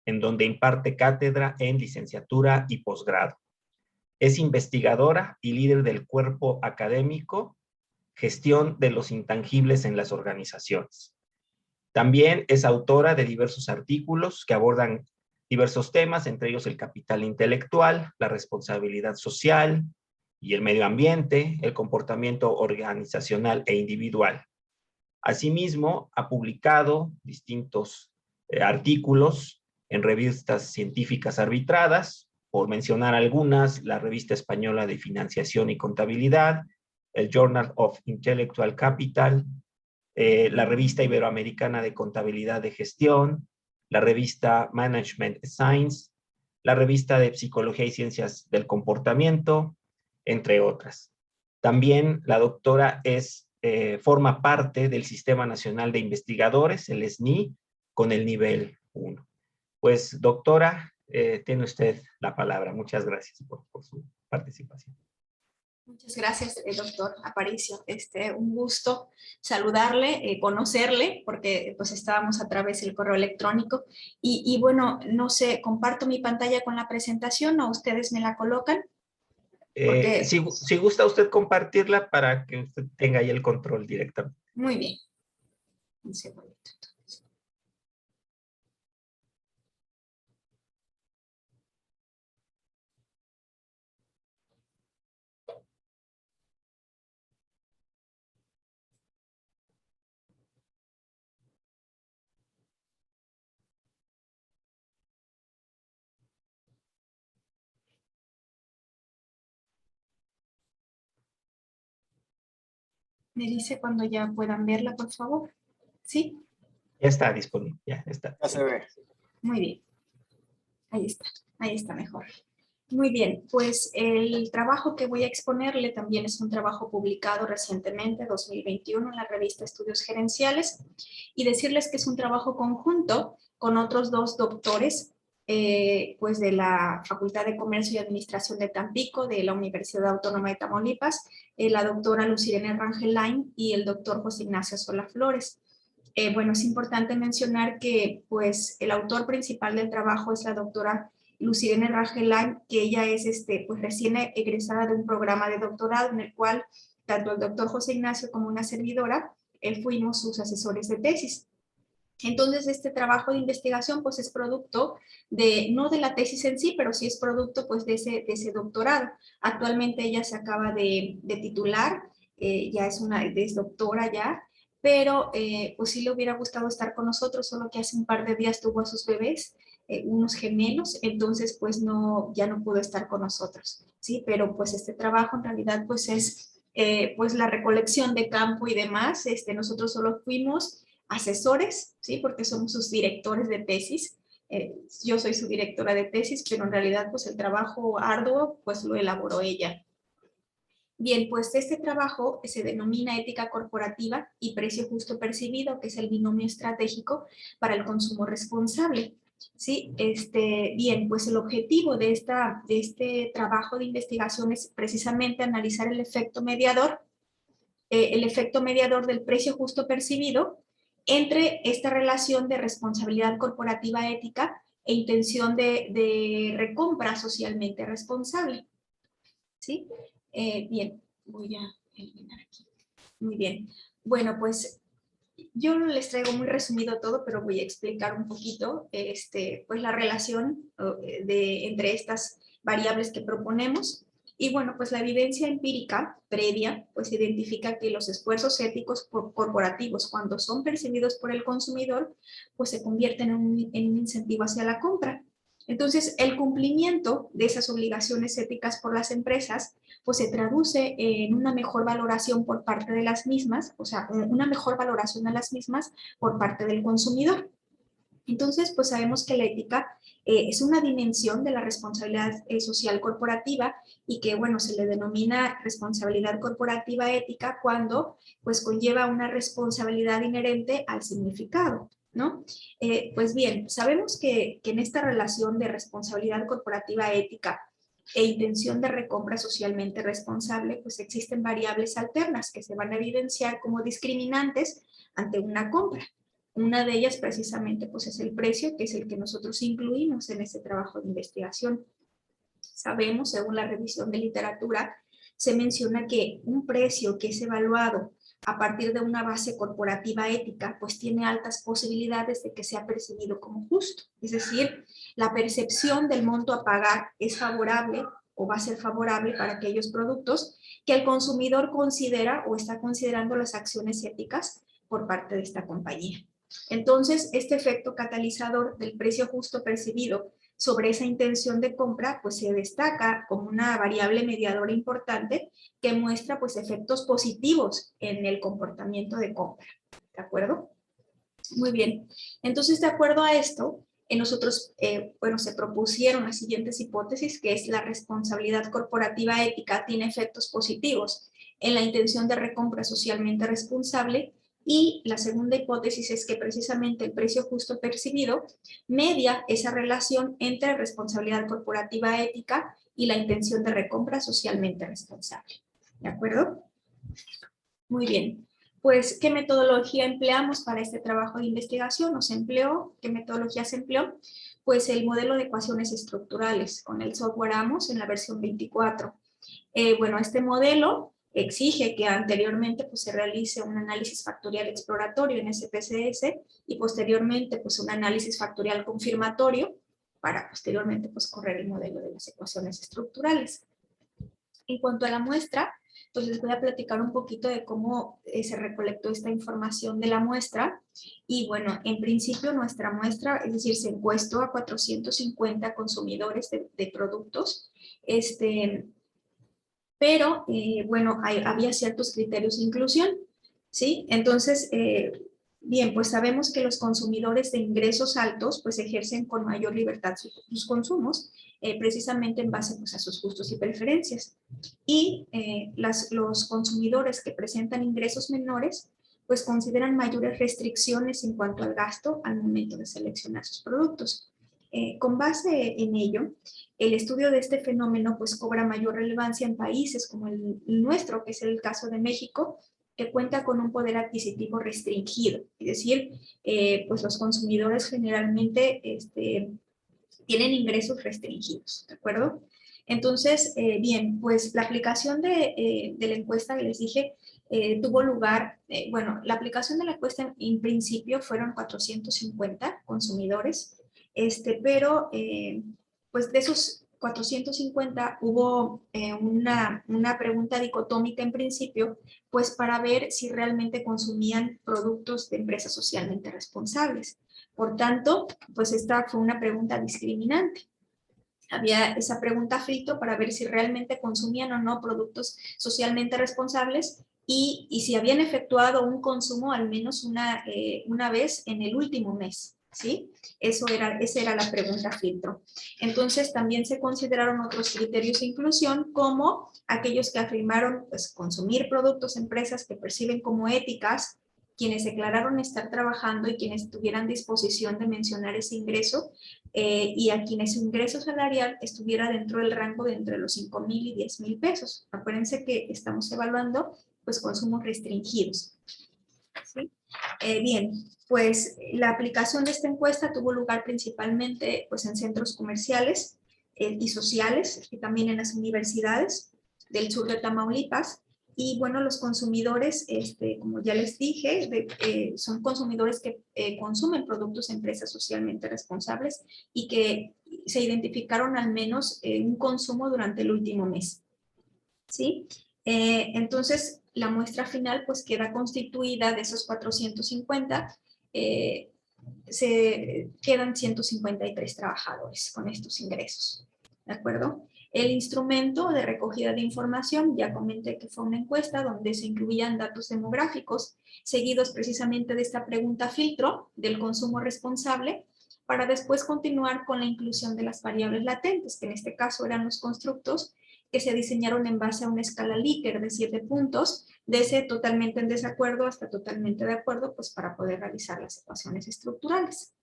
en donde imparte cátedra en licenciatura y posgrado. Es investigadora y líder del cuerpo académico Gestión de los Intangibles en las Organizaciones. También es autora de diversos artículos que abordan diversos temas, entre ellos el capital intelectual, la responsabilidad social y el medio ambiente, el comportamiento organizacional e individual. Asimismo, ha publicado distintos artículos en revistas científicas arbitradas, por mencionar algunas, la Revista Española de Financiación y Contabilidad, el Journal of Intellectual Capital, la Revista Iberoamericana de Contabilidad de Gestión, la Revista Management Science, la Revista de Psicología y Ciencias del Comportamiento, entre otras. También la doctora forma parte del Sistema Nacional de Investigadores, el SNI, con el nivel 1. Pues, doctora, tiene usted la palabra. Muchas gracias por su participación. Muchas gracias, doctor Aparicio. Un gusto saludarle, conocerle, porque pues estábamos a través del correo electrónico. Y bueno, no sé, comparto mi pantalla con la presentación o ustedes me la colocan. Porque... si gusta usted compartirla para que usted tenga ahí el control directamente. Muy bien. Un segundito. Me dice cuando ya puedan verla, por favor. ¿Sí? Ya está disponible, ya está. Ya se ve. Muy bien. Ahí está mejor. Muy bien, pues el trabajo que voy a exponerle también es un trabajo publicado recientemente, 2021, en la revista Estudios Gerenciales, y decirles que es un trabajo conjunto con otros dos doctores, pues de la Facultad de Comercio y Administración de Tampico, de la Universidad Autónoma de Tamaulipas, la doctora Lucirene Rangelain y el doctor José Ignacio Sola Flores. Bueno, es importante mencionar que pues el autor principal del trabajo es la doctora Lucirene Rangelain, que ella es pues recién egresada de un programa de doctorado en el cual tanto el doctor José Ignacio como una servidora fuimos sus asesores de tesis. Entonces, este trabajo de investigación pues es producto no de la tesis en sí, pero sí es producto pues de ese doctorado. Actualmente ella se acaba de titular, ya es doctora ya, pero pues sí le hubiera gustado estar con nosotros, solo que hace un par de días tuvo a sus bebés, unos gemelos, entonces pues ya no pudo estar con nosotros, ¿sí? Pero pues este trabajo en realidad pues es pues la recolección de campo y demás, nosotros solo fuimos asesores, ¿sí? Porque somos sus directores de tesis, Yo soy su directora de tesis, pero en realidad pues el trabajo arduo pues lo elaboró ella. Bien, pues este trabajo se denomina ética corporativa y precio justo percibido, que es el binomio estratégico para el consumo responsable. Sí, bien, pues el objetivo de este trabajo de investigación es precisamente analizar el efecto mediador del precio justo percibido entre esta relación de responsabilidad corporativa ética e intención de recompra socialmente responsable. ¿Sí? Bien, voy a eliminar aquí. Muy bien. Bueno, pues yo les traigo muy resumido todo, pero voy a explicar un poquito pues la relación entre estas variables que proponemos. Y bueno, pues la evidencia empírica previa pues identifica que los esfuerzos éticos corporativos, cuando son percibidos por el consumidor, pues se convierten en un incentivo hacia la compra. Entonces, el cumplimiento de esas obligaciones éticas por las empresas pues se traduce en una mejor valoración por parte de las mismas, o sea, una mejor valoración a las mismas por parte del consumidor. Entonces, pues sabemos que la ética es una dimensión de la responsabilidad social corporativa y que, bueno, se le denomina responsabilidad corporativa ética cuando, pues, conlleva una responsabilidad inherente al significado, ¿no? Pues bien, sabemos que en esta relación de responsabilidad corporativa ética e intención de recompra socialmente responsable, pues existen variables alternas que se van a evidenciar como discriminantes ante una compra. Una de ellas precisamente pues es el precio, que es el que nosotros incluimos en este trabajo de investigación. Sabemos, según la revisión de literatura, se menciona que un precio que es evaluado a partir de una base corporativa ética, pues tiene altas posibilidades de que sea percibido como justo. Es decir, la percepción del monto a pagar es favorable o va a ser favorable para aquellos productos que el consumidor considera o está considerando las acciones éticas por parte de esta compañía. Entonces, este efecto catalizador del precio justo percibido sobre esa intención de compra, pues se destaca como una variable mediadora importante que muestra pues efectos positivos en el comportamiento de compra. ¿De acuerdo? Muy bien. Entonces, de acuerdo a esto, nosotros, bueno, se propusieron las siguientes hipótesis, que es la responsabilidad corporativa ética tiene efectos positivos en la intención de recompra socialmente responsable. Y la segunda hipótesis es que precisamente el precio justo percibido media esa relación entre responsabilidad corporativa ética y la intención de recompra socialmente responsable. ¿De acuerdo? Muy bien. Pues, ¿qué metodología empleamos para este trabajo de investigación? ¿Qué metodología se empleó? Pues el modelo de ecuaciones estructurales con el software AMOS en la versión 24. Bueno, este modelo exige que anteriormente pues, se realice un análisis factorial exploratorio en SPSS y posteriormente pues, un análisis factorial confirmatorio para posteriormente pues, correr el modelo de las ecuaciones estructurales. En cuanto a la muestra, pues les voy a platicar un poquito de cómo se recolectó esta información de la muestra. Y bueno, en principio nuestra muestra, es decir, se encuestó a 450 consumidores de productos, pero bueno, había ciertos criterios de inclusión, ¿sí? Entonces, bien, pues sabemos que los consumidores de ingresos altos pues ejercen con mayor libertad sus consumos, precisamente en base pues, a sus gustos y preferencias. Y los consumidores que presentan ingresos menores pues consideran mayores restricciones en cuanto al gasto al momento de seleccionar sus productos. Con base en ello, el estudio de este fenómeno pues cobra mayor relevancia en países como el nuestro, que es el caso de México, que cuenta con un poder adquisitivo restringido. Es decir, pues los consumidores generalmente tienen ingresos restringidos, ¿de acuerdo? Entonces, bien, pues la aplicación de la encuesta que les dije tuvo lugar, bueno, la aplicación de la encuesta en principio fueron 450 consumidores, pero pues de esos 450 hubo una pregunta dicotómica en principio, pues para ver si realmente consumían productos de empresas socialmente responsables. Por tanto, pues esta fue una pregunta discriminante. Había esa pregunta frito para ver si realmente consumían o no productos socialmente responsables y si habían efectuado un consumo al menos una vez en el último mes. ¿sí? Esa era la pregunta filtro. Entonces, también se consideraron otros criterios de inclusión, como aquellos que afirmaron pues, consumir productos, empresas que perciben como éticas, quienes declararon estar trabajando y quienes tuvieran disposición de mencionar ese ingreso, y a quienes su ingreso salarial estuviera dentro del rango de entre los 5,000 y 10,000 pesos. Acuérdense que estamos evaluando pues consumos restringidos. ¿Sí? Bien, pues la aplicación de esta encuesta tuvo lugar principalmente pues, en centros comerciales y sociales, y también en las universidades del sur de Tamaulipas. Y bueno, los consumidores, como ya les dije, son consumidores que consumen productos de empresas socialmente responsables y que se identificaron al menos un consumo durante el último mes. ¿Sí? Entonces, la muestra final pues queda constituida de esos 450, se quedan 153 trabajadores con estos ingresos. ¿De acuerdo? El instrumento de recogida de información, ya comenté que fue una encuesta donde se incluían datos demográficos, seguidos precisamente de esta pregunta filtro del consumo responsable, para después continuar con la inclusión de las variables latentes, que en este caso eran los constructos que se diseñaron en base a una escala Likert de 7 puntos, desde totalmente en desacuerdo hasta totalmente de acuerdo, pues para poder realizar las ecuaciones estructurales.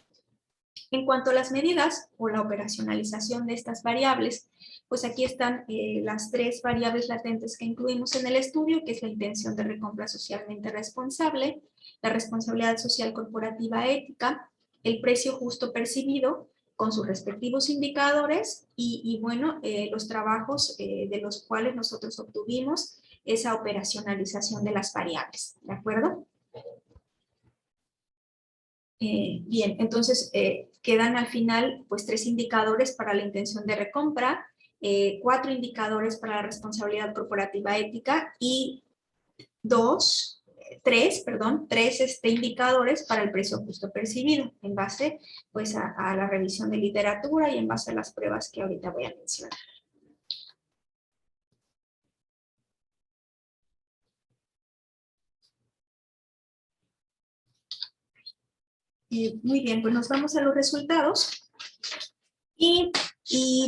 En cuanto a las medidas o la operacionalización de estas variables, pues aquí están las 3 variables latentes que incluimos en el estudio, que es la intención de recompra socialmente responsable, la responsabilidad social corporativa ética, el precio justo percibido, con sus respectivos indicadores y bueno, los trabajos de los cuales nosotros obtuvimos esa operacionalización de las variables, ¿de acuerdo? Bien, entonces quedan al final pues 3 indicadores para la intención de recompra, 4 indicadores para la responsabilidad corporativa ética y 3 indicadores para el precio justo percibido, en base pues a la revisión de literatura y en base a las pruebas que ahorita voy a mencionar. Muy bien, pues nos vamos a los resultados. Y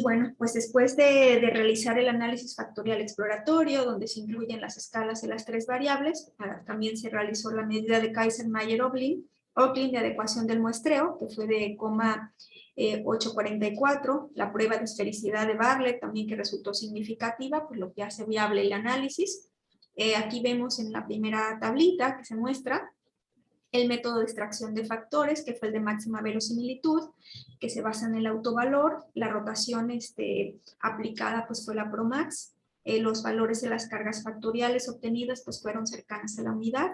bueno, pues después de realizar el análisis factorial exploratorio, donde se incluyen las escalas de las 3 variables, también se realizó la medida de Kaiser-Meyer-Oakley de adecuación del muestreo, que fue de 844, la prueba de esfericidad de Bartlett, también que resultó significativa, pues lo que hace viable el análisis. Aquí vemos en la primera tablita que se muestra el método de extracción de factores, que fue el de máxima verosimilitud, que se basa en el autovalor. La rotación aplicada pues fue la PROMAX. Los valores de las cargas factoriales obtenidas pues fueron cercanas a la unidad.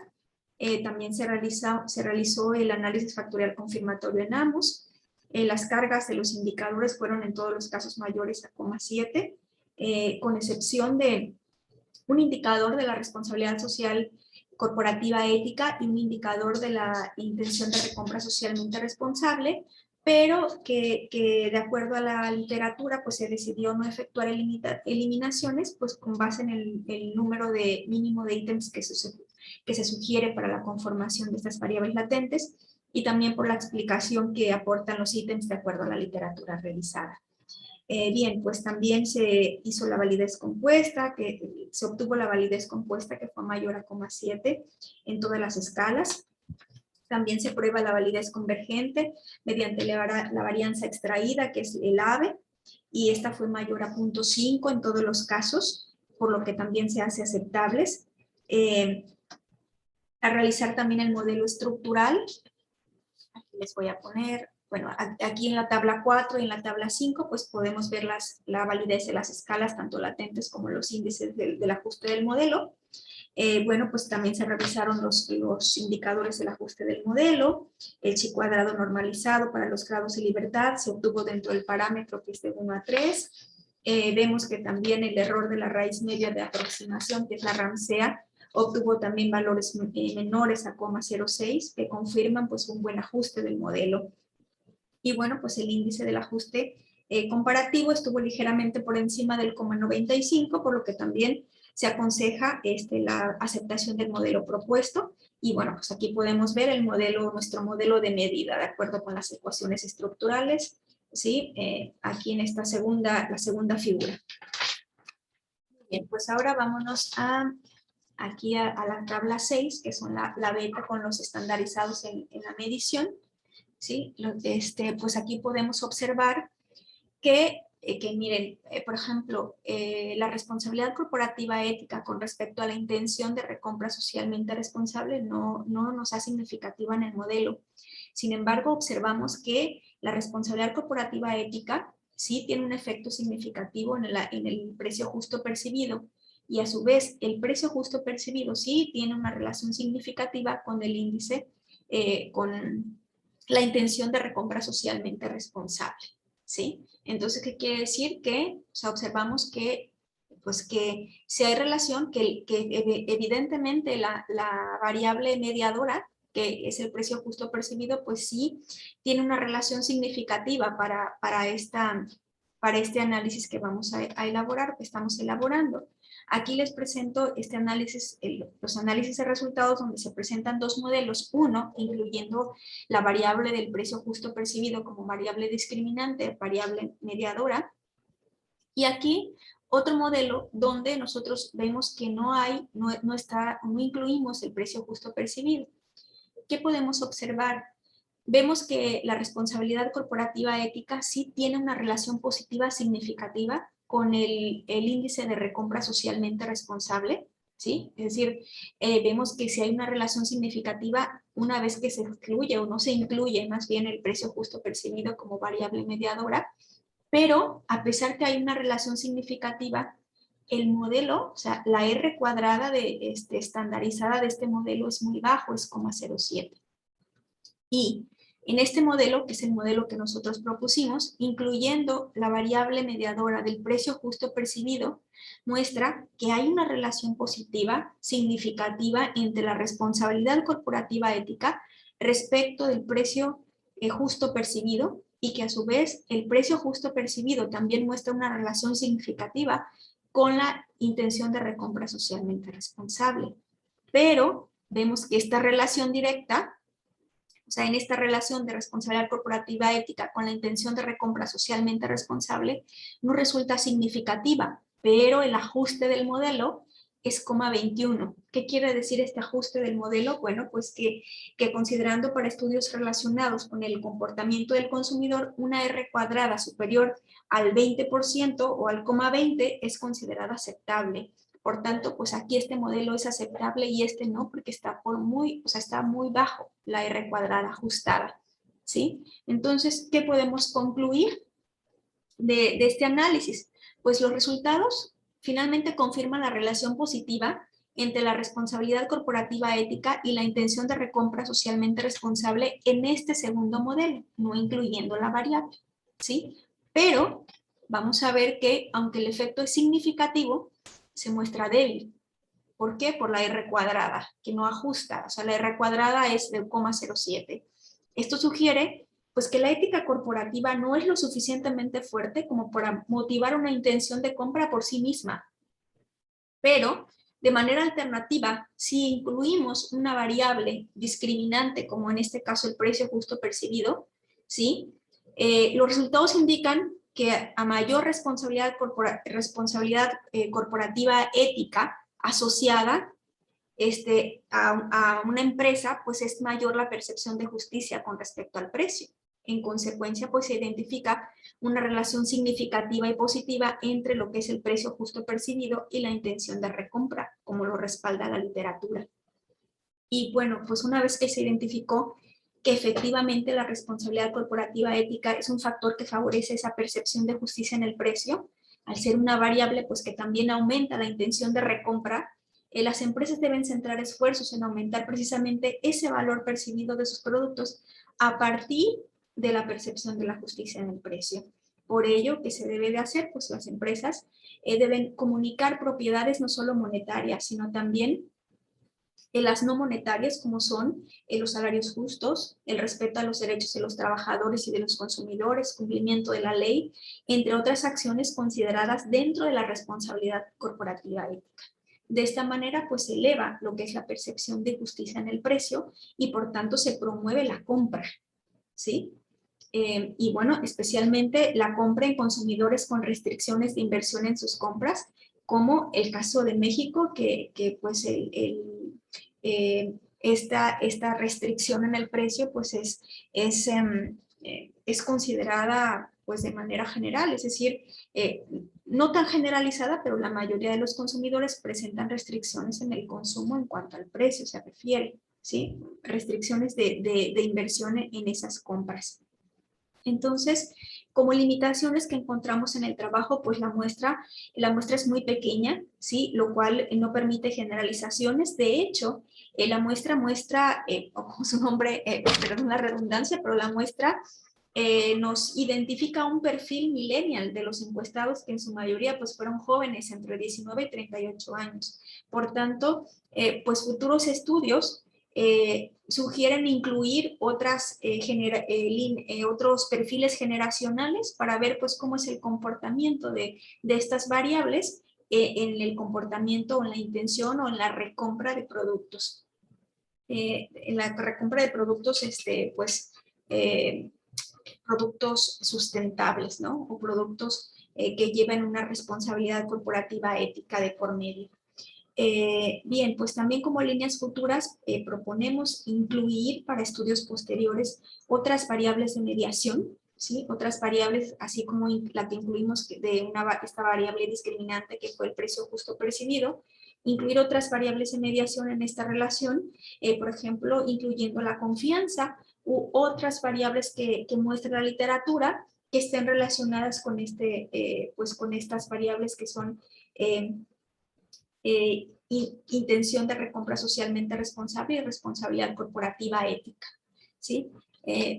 También se realizó el análisis factorial confirmatorio en ambos. Las cargas de los indicadores fueron en todos los casos mayores a 0,7, con excepción de un indicador de la responsabilidad social corporativa ética y un indicador de la intención de recompra socialmente responsable, pero que de acuerdo a la literatura pues se decidió no efectuar eliminaciones pues con base en el número mínimo de ítems que se sugiere para la conformación de estas variables latentes, y también por la explicación que aportan los ítems de acuerdo a la literatura revisada. Bien, pues también se hizo la validez compuesta, que se obtuvo la validez compuesta que fue mayor a 0,7 en todas las escalas. También se prueba la validez convergente mediante la varianza extraída, que es el AVE, y esta fue mayor a 0,5 en todos los casos, por lo que también se hace aceptables. A realizar también el modelo estructural, aquí les voy a poner... Bueno, aquí en la tabla 4 y en la tabla 5, pues podemos ver la validez de las escalas, tanto latentes como los índices del ajuste del modelo. Bueno, pues también se revisaron los indicadores del ajuste del modelo. El chi cuadrado normalizado para los grados de libertad se obtuvo dentro del parámetro que es de 1 a 3. Vemos que también el error de la raíz media de aproximación, que es la RAMSEA, obtuvo también valores menores a 0,06, que confirman pues un buen ajuste del modelo. Y bueno, pues el índice del ajuste comparativo estuvo ligeramente por encima del 0,95, por lo que también se aconseja la aceptación del modelo propuesto. Y bueno, pues aquí podemos ver el modelo, nuestro modelo de medida, de acuerdo con las ecuaciones estructurales, ¿sí? Aquí en esta la segunda figura. Bien, pues ahora vámonos aquí a la tabla 6, que son la beta con los estandarizados en la medición, ¿sí? Pues aquí podemos observar que miren, por ejemplo, la responsabilidad corporativa ética con respecto a la intención de recompra socialmente responsable no nos hace significativa en el modelo. Sin embargo, observamos que la responsabilidad corporativa ética sí tiene un efecto significativo en el precio justo percibido, y a su vez el precio justo percibido sí tiene una relación significativa con el índice, con la intención de recompra socialmente responsable, ¿sí? Entonces, ¿qué quiere decir? Que, o sea, observamos que, pues que si hay relación, que evidentemente la variable mediadora, que es el precio justo percibido, pues sí tiene una relación significativa para este análisis que vamos a elaborar, que estamos elaborando. Aquí les presento este análisis, los análisis de resultados, donde se presentan dos modelos. Uno, incluyendo la variable del precio justo percibido como variable discriminante, variable mediadora. Y aquí otro modelo donde nosotros vemos que no incluimos el precio justo percibido. ¿Qué podemos observar? Vemos que la responsabilidad corporativa ética sí tiene una relación positiva significativa con el índice de recompra socialmente responsable, ¿sí? Es decir, vemos que si hay una relación significativa, una vez que se excluye o no se incluye más bien el precio justo percibido como variable mediadora, pero a pesar que hay una relación significativa, el modelo, o sea, la R cuadrada estandarizada de este modelo es muy bajo, es 0,07. Y en este modelo, que es el modelo que nosotros propusimos, incluyendo la variable mediadora del precio justo percibido, muestra que hay una relación positiva significativa entre la responsabilidad corporativa ética respecto del precio justo percibido, y que a su vez el precio justo percibido también muestra una relación significativa con la intención de recompra socialmente responsable. Pero vemos que esta relación directa, o sea, en esta relación de responsabilidad corporativa ética con la intención de recompra socialmente responsable, no resulta significativa, pero el ajuste del modelo es 0,21. ¿Qué quiere decir este ajuste del modelo? Bueno, pues que considerando para estudios relacionados con el comportamiento del consumidor, una R cuadrada superior al 20% o al 0,20 es considerada aceptable. Por tanto, pues aquí este modelo es aceptable y este no, porque está está muy bajo la R cuadrada ajustada, ¿sí? Entonces, ¿qué podemos concluir de este análisis? Pues los resultados finalmente confirman la relación positiva entre la responsabilidad corporativa ética y la intención de recompra socialmente responsable en este segundo modelo, no incluyendo la variable, ¿sí? Pero vamos a ver que, aunque el efecto es significativo, se muestra débil. ¿Por qué? Por la R cuadrada, que no ajusta. O sea, la R cuadrada es de 0,07. Esto sugiere pues que la ética corporativa no es lo suficientemente fuerte como para motivar una intención de compra por sí misma. Pero, de manera alternativa, si incluimos una variable discriminante, como en este caso el precio justo percibido, ¿sí? Los resultados indican que a mayor responsabilidad corporativa ética asociada a una empresa, pues es mayor la percepción de justicia con respecto al precio. En consecuencia, pues se identifica una relación significativa y positiva entre lo que es el precio justo percibido y la intención de recompra, como lo respalda la literatura. Y bueno, pues una vez que se identificó que efectivamente la responsabilidad corporativa ética es un factor que favorece esa percepción de justicia en el precio, al ser una variable pues que también aumenta la intención de recompra, las empresas deben centrar esfuerzos en aumentar precisamente ese valor percibido de sus productos a partir de la percepción de la justicia en el precio. Por ello, ¿qué se debe de hacer? Pues las empresas deben comunicar propiedades no solo monetarias, sino también las no monetarias, como son los salarios justos, el respeto a los derechos de los trabajadores y de los consumidores, cumplimiento de la ley, entre otras acciones consideradas dentro de la responsabilidad corporativa ética. De esta manera, pues se eleva lo que es la percepción de justicia en el precio y por tanto se promueve la compra, ¿sí? Y bueno, especialmente la compra en consumidores con restricciones de inversión en sus compras, como el caso de México, que pues esta restricción en el precio pues es considerada pues de manera general, es decir, no tan generalizada, pero la mayoría de los consumidores presentan restricciones en el consumo en cuanto al precio se refiere, ¿sí? Restricciones de inversión en esas compras. Entonces, como limitaciones que encontramos en el trabajo, pues la muestra es muy pequeña, ¿sí? Lo cual no permite generalizaciones. De hecho, la muestra como su nombre, perdón la redundancia, pero la muestra nos identifica un perfil millennial de los encuestados que en su mayoría pues fueron jóvenes entre 19 y 38 años. Por tanto, pues futuros estudios sugieren incluir otros perfiles generacionales para ver pues cómo es el comportamiento de estas variables en el comportamiento o en la intención o en la recompra de productos. En la recompra de productos, productos sustentables, ¿no? O productos que lleven una responsabilidad corporativa ética de por medio. Bien, pues también como líneas futuras proponemos incluir para estudios posteriores otras variables de mediación, ¿sí? Otras variables, así como la que incluimos esta variable discriminante que fue el precio justo percibido, incluir otras variables de mediación en esta relación, por ejemplo, incluyendo la confianza u otras variables que muestra la literatura que estén relacionadas con, pues con estas variables que son intención de recompra socialmente responsable y responsabilidad corporativa ética, ¿sí?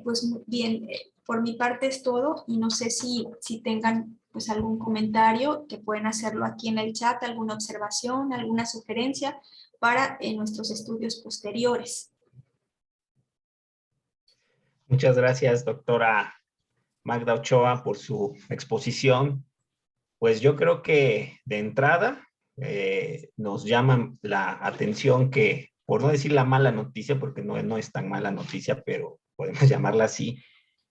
Pues bien, por mi parte es todo y no sé si tengan pues algún comentario que pueden hacerlo aquí en el chat, alguna observación, alguna sugerencia para nuestros estudios posteriores. Muchas gracias, doctora Magda Ochoa, por su exposición. Pues yo creo que de entrada nos llama la atención que, por no decir la mala noticia, porque no es tan mala noticia, pero podemos llamarla así,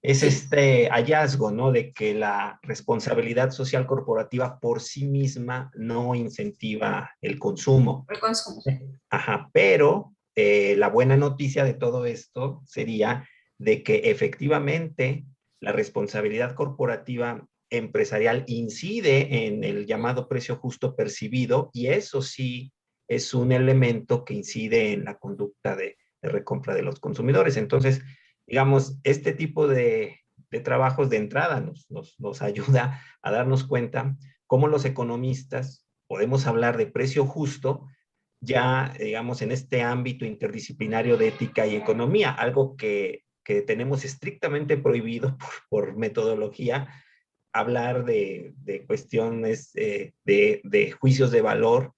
es este hallazgo, ¿no? De que la responsabilidad social corporativa por sí misma no incentiva el consumo. El consumo. Ajá, pero la buena noticia de todo esto sería de que efectivamente la responsabilidad corporativa empresarial incide en el llamado precio justo percibido y eso sí es un elemento que incide en la conducta de recompra de los consumidores. Entonces, digamos, este tipo de trabajos de entrada nos ayuda a darnos cuenta cómo los economistas podemos hablar de precio justo ya, digamos, en este ámbito interdisciplinario de ética y economía, algo que tenemos estrictamente prohibido por metodología, hablar de cuestiones de juicios de valor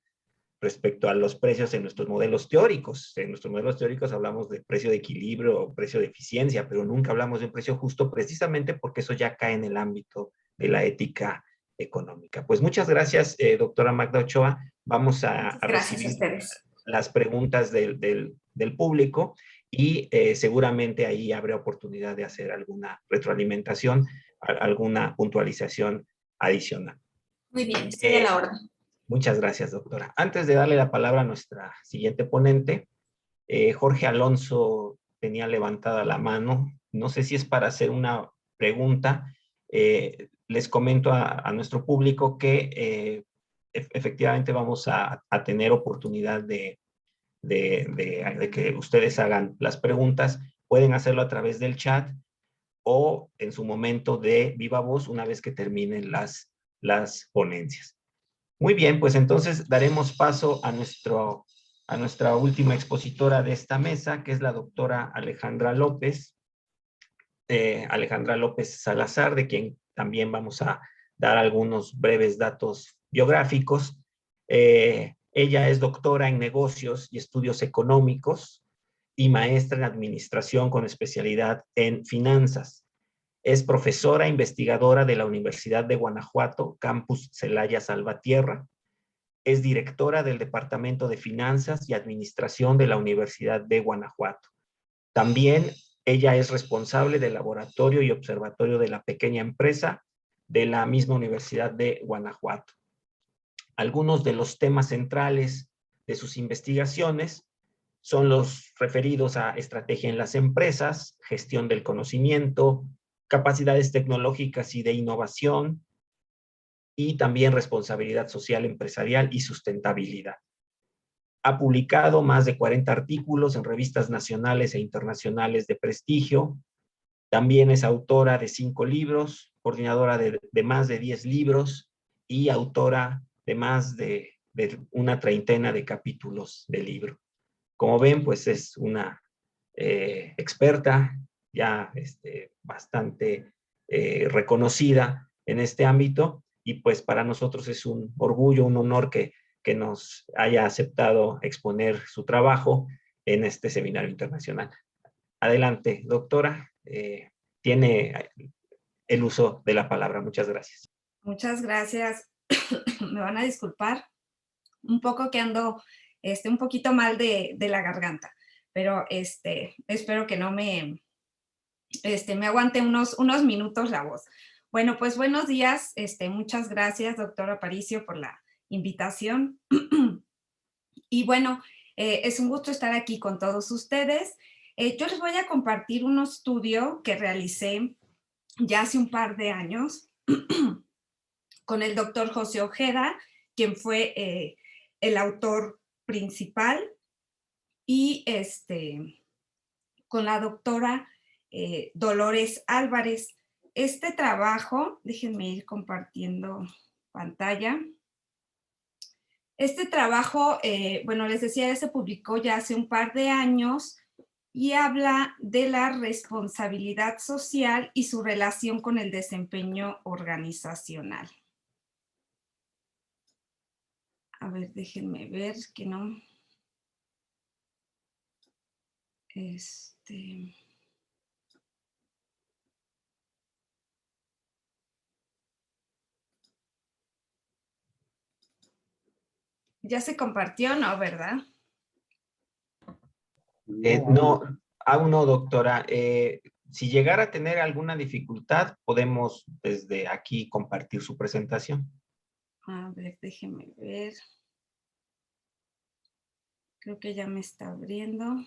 respecto a los precios en nuestros modelos teóricos. En nuestros modelos teóricos hablamos de precio de equilibrio o precio de eficiencia, pero nunca hablamos de un precio justo precisamente porque eso ya cae en el ámbito de la ética económica. Pues muchas gracias, doctora Magda Ochoa. Vamos a recibir las preguntas del público y seguramente ahí habrá oportunidad de hacer alguna retroalimentación, alguna puntualización adicional. Muy bien, estoy a la orden. Muchas gracias, doctora. Antes de darle la palabra a nuestra siguiente ponente, Jorge Alonso tenía levantada la mano. No sé si es para hacer una pregunta. Les comento a nuestro público que efectivamente vamos a tener oportunidad de que ustedes hagan las preguntas. Pueden hacerlo a través del chat o en su momento de viva voz una vez que terminen las ponencias. Muy bien, pues entonces daremos paso a nuestra última expositora de esta mesa, que es la doctora Alejandra López Salazar, de quien también vamos a dar algunos breves datos biográficos. Ella es doctora en negocios y estudios económicos y maestra en administración con especialidad en finanzas. Es profesora investigadora de la Universidad de Guanajuato, Campus Celaya Salvatierra. es directora del Departamento de Finanzas y Administración de la Universidad de Guanajuato. También ella es responsable del laboratorio y observatorio de la pequeña empresa de la misma Universidad de Guanajuato. Algunos de los temas centrales de sus investigaciones son los referidos a estrategia en las empresas, gestión del conocimiento, capacidades tecnológicas y de innovación, y también responsabilidad social empresarial y sustentabilidad. Ha publicado más de 40 artículos en revistas nacionales e internacionales de prestigio. También es autora de 5 libros, coordinadora de más de 10 libros y autora de más de una treintena de capítulos de libro. Como ven, pues es una experta ya bastante reconocida en este ámbito, y pues para nosotros es un orgullo, un honor que nos haya aceptado exponer su trabajo en este seminario internacional. Adelante, doctora, tiene el uso de la palabra. Muchas gracias. Muchas gracias. Me van a disculpar un poco que ando un poquito mal de la garganta, pero espero que no me aguante unos minutos la voz. Bueno, pues buenos días. Muchas gracias, doctora Aparicio, por la invitación. Y bueno, es un gusto estar aquí con todos ustedes. Yo les voy a compartir un estudio que realicé ya hace un par de años con el doctor José Ojeda, quien fue el autor principal, y con la doctora Dolores Álvarez. Este trabajo, déjenme ir compartiendo pantalla. Este trabajo, bueno, les decía, ya se publicó ya hace un par de años y habla de la responsabilidad social y su relación con el desempeño organizacional. A ver, déjenme ver que no. Ya se compartió, ¿no? ¿Verdad? No, aún no, doctora. Si llegara a tener alguna dificultad, podemos desde aquí compartir su presentación. A ver, déjenme ver. Creo que ya me está abriendo.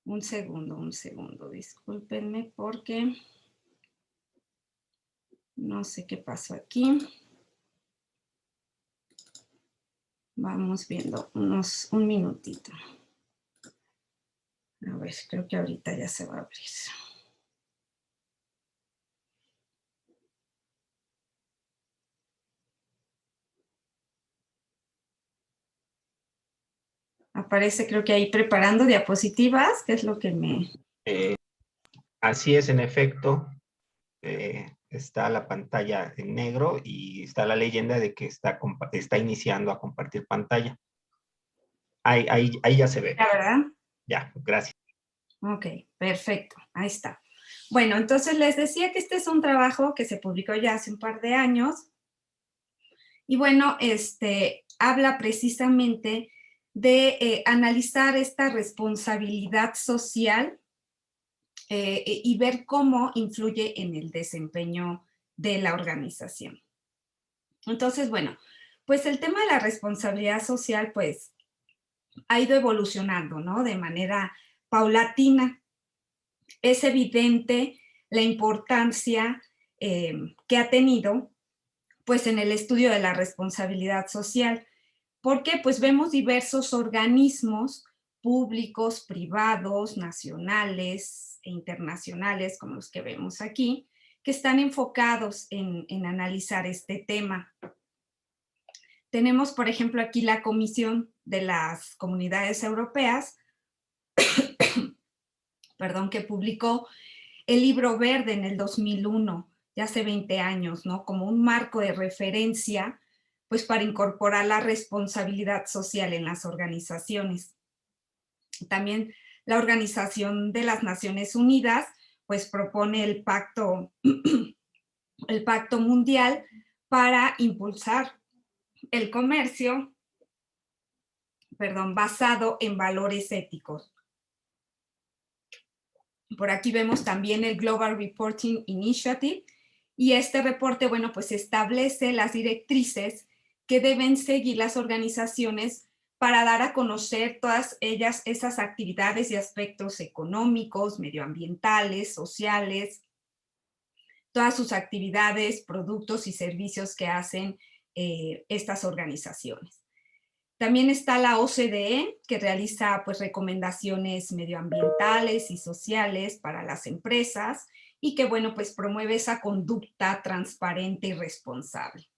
Un segundo, discúlpenme porque no sé qué pasó aquí. Vamos viendo un minutito. A ver, creo que ahorita ya se va a abrir. Aparece, creo que ahí preparando diapositivas, que es lo que me... Así es, en efecto. Está la pantalla en negro y está la leyenda de que está iniciando a compartir pantalla. Ahí ya se ve. ¿La verdad? Ya, gracias. Ok, perfecto. Ahí está. Bueno, entonces les decía que este es un trabajo que se publicó ya hace un par de años. Y bueno, habla precisamente de analizar esta responsabilidad social y ver cómo influye en el desempeño de la organización. Entonces, bueno, pues el tema de la responsabilidad social, pues, ha ido evolucionando, ¿no? De manera paulatina. Es evidente la importancia que ha tenido, pues, en el estudio de la responsabilidad social, porque, pues, vemos diversos organismos públicos, privados, nacionales e internacionales, como los que vemos aquí, que están enfocados en analizar este tema. Tenemos, por ejemplo, aquí la Comisión de las Comunidades Europeas, perdón, que publicó el Libro Verde en el 2001, ya hace 20 años, ¿no? Como un marco de referencia, pues para incorporar la responsabilidad social en las organizaciones. También la Organización de las Naciones Unidas, pues propone el Pacto Mundial para impulsar el comercio, basado en valores éticos. Por aquí vemos también el Global Reporting Initiative, y este reporte, bueno, pues establece las directrices que deben seguir las organizaciones para dar a conocer todas ellas, esas actividades y aspectos económicos, medioambientales, sociales, todas sus actividades, productos y servicios que hacen estas organizaciones. También está la OCDE, que realiza pues recomendaciones medioambientales y sociales para las empresas y que, bueno, pues promueve esa conducta transparente y responsable.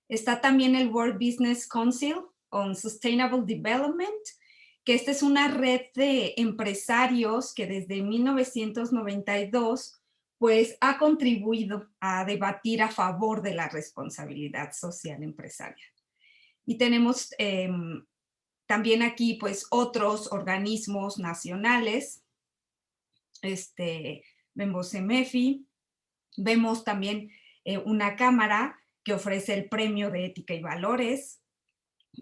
Está también el World Business Council on Sustainable Development, que esta es una red de empresarios que desde 1992 pues ha contribuido a debatir a favor de la responsabilidad social empresarial. Y tenemos también aquí pues otros organismos nacionales, vemos MEFI, vemos también una cámara que ofrece el Premio de Ética y Valores.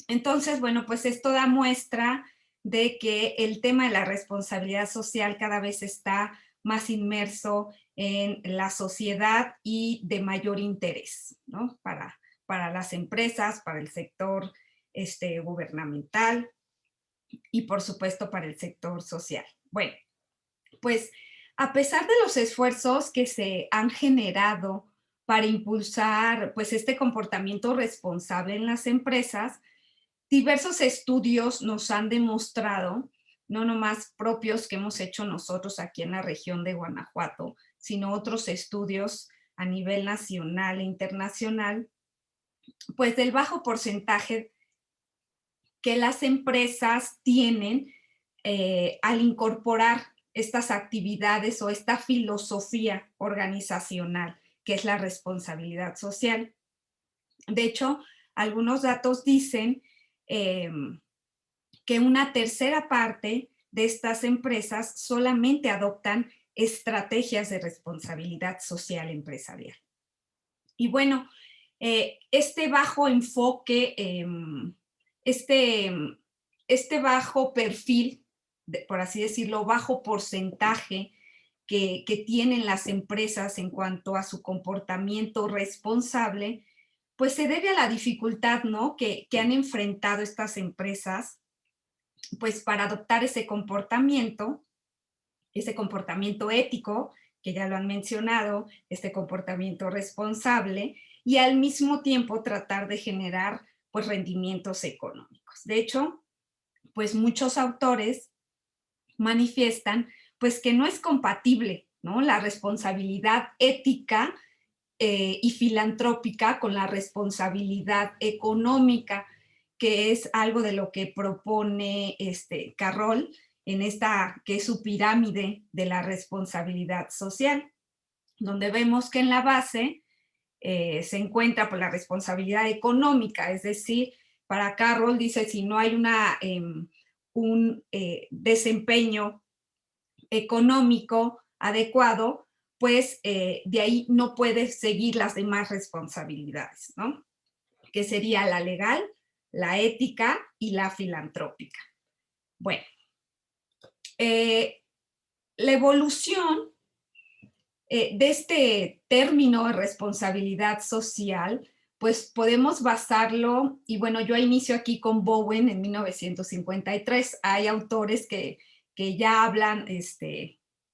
Entonces, bueno, pues esto da muestra de que el tema de la responsabilidad social cada vez está más inmerso en la sociedad y de mayor interés, ¿no? Para las empresas, para el sector gubernamental y por supuesto para el sector social. Bueno, pues a pesar de los esfuerzos que se han generado para impulsar pues este comportamiento responsable en las empresas, diversos estudios nos han demostrado, no nomás propios que hemos hecho nosotros aquí en la región de Guanajuato, sino otros estudios a nivel nacional e internacional, pues del bajo porcentaje que las empresas tienen al incorporar estas actividades o esta filosofía organizacional, que es la responsabilidad social. De hecho, algunos datos dicen que una tercera parte de estas empresas solamente adoptan estrategias de responsabilidad social empresarial. Y bueno, este bajo enfoque, este bajo perfil, por así decirlo, bajo porcentaje que tienen las empresas en cuanto a su comportamiento responsable, pues se debe a la dificultad, ¿no?, que han enfrentado estas empresas, pues para adoptar ese comportamiento ético, que ya lo han mencionado, este comportamiento responsable, y al mismo tiempo tratar de generar pues rendimientos económicos. De hecho, pues muchos autores manifiestan pues que no es compatible, ¿no?, la responsabilidad ética y filantrópica con la responsabilidad económica, que es algo de lo que propone Carroll en esta que es su pirámide de la responsabilidad social, donde vemos que en la base se encuentra por la responsabilidad económica, es decir, para Carroll dice, si no hay un desempeño económico adecuado, pues de ahí no puedes seguir las demás responsabilidades, ¿no?, que sería la legal, la ética y la filantrópica. Bueno, la evolución de este término de responsabilidad social, pues podemos basarlo, y bueno, yo inicio aquí con Bowen en 1953. Hay autores que ya hablan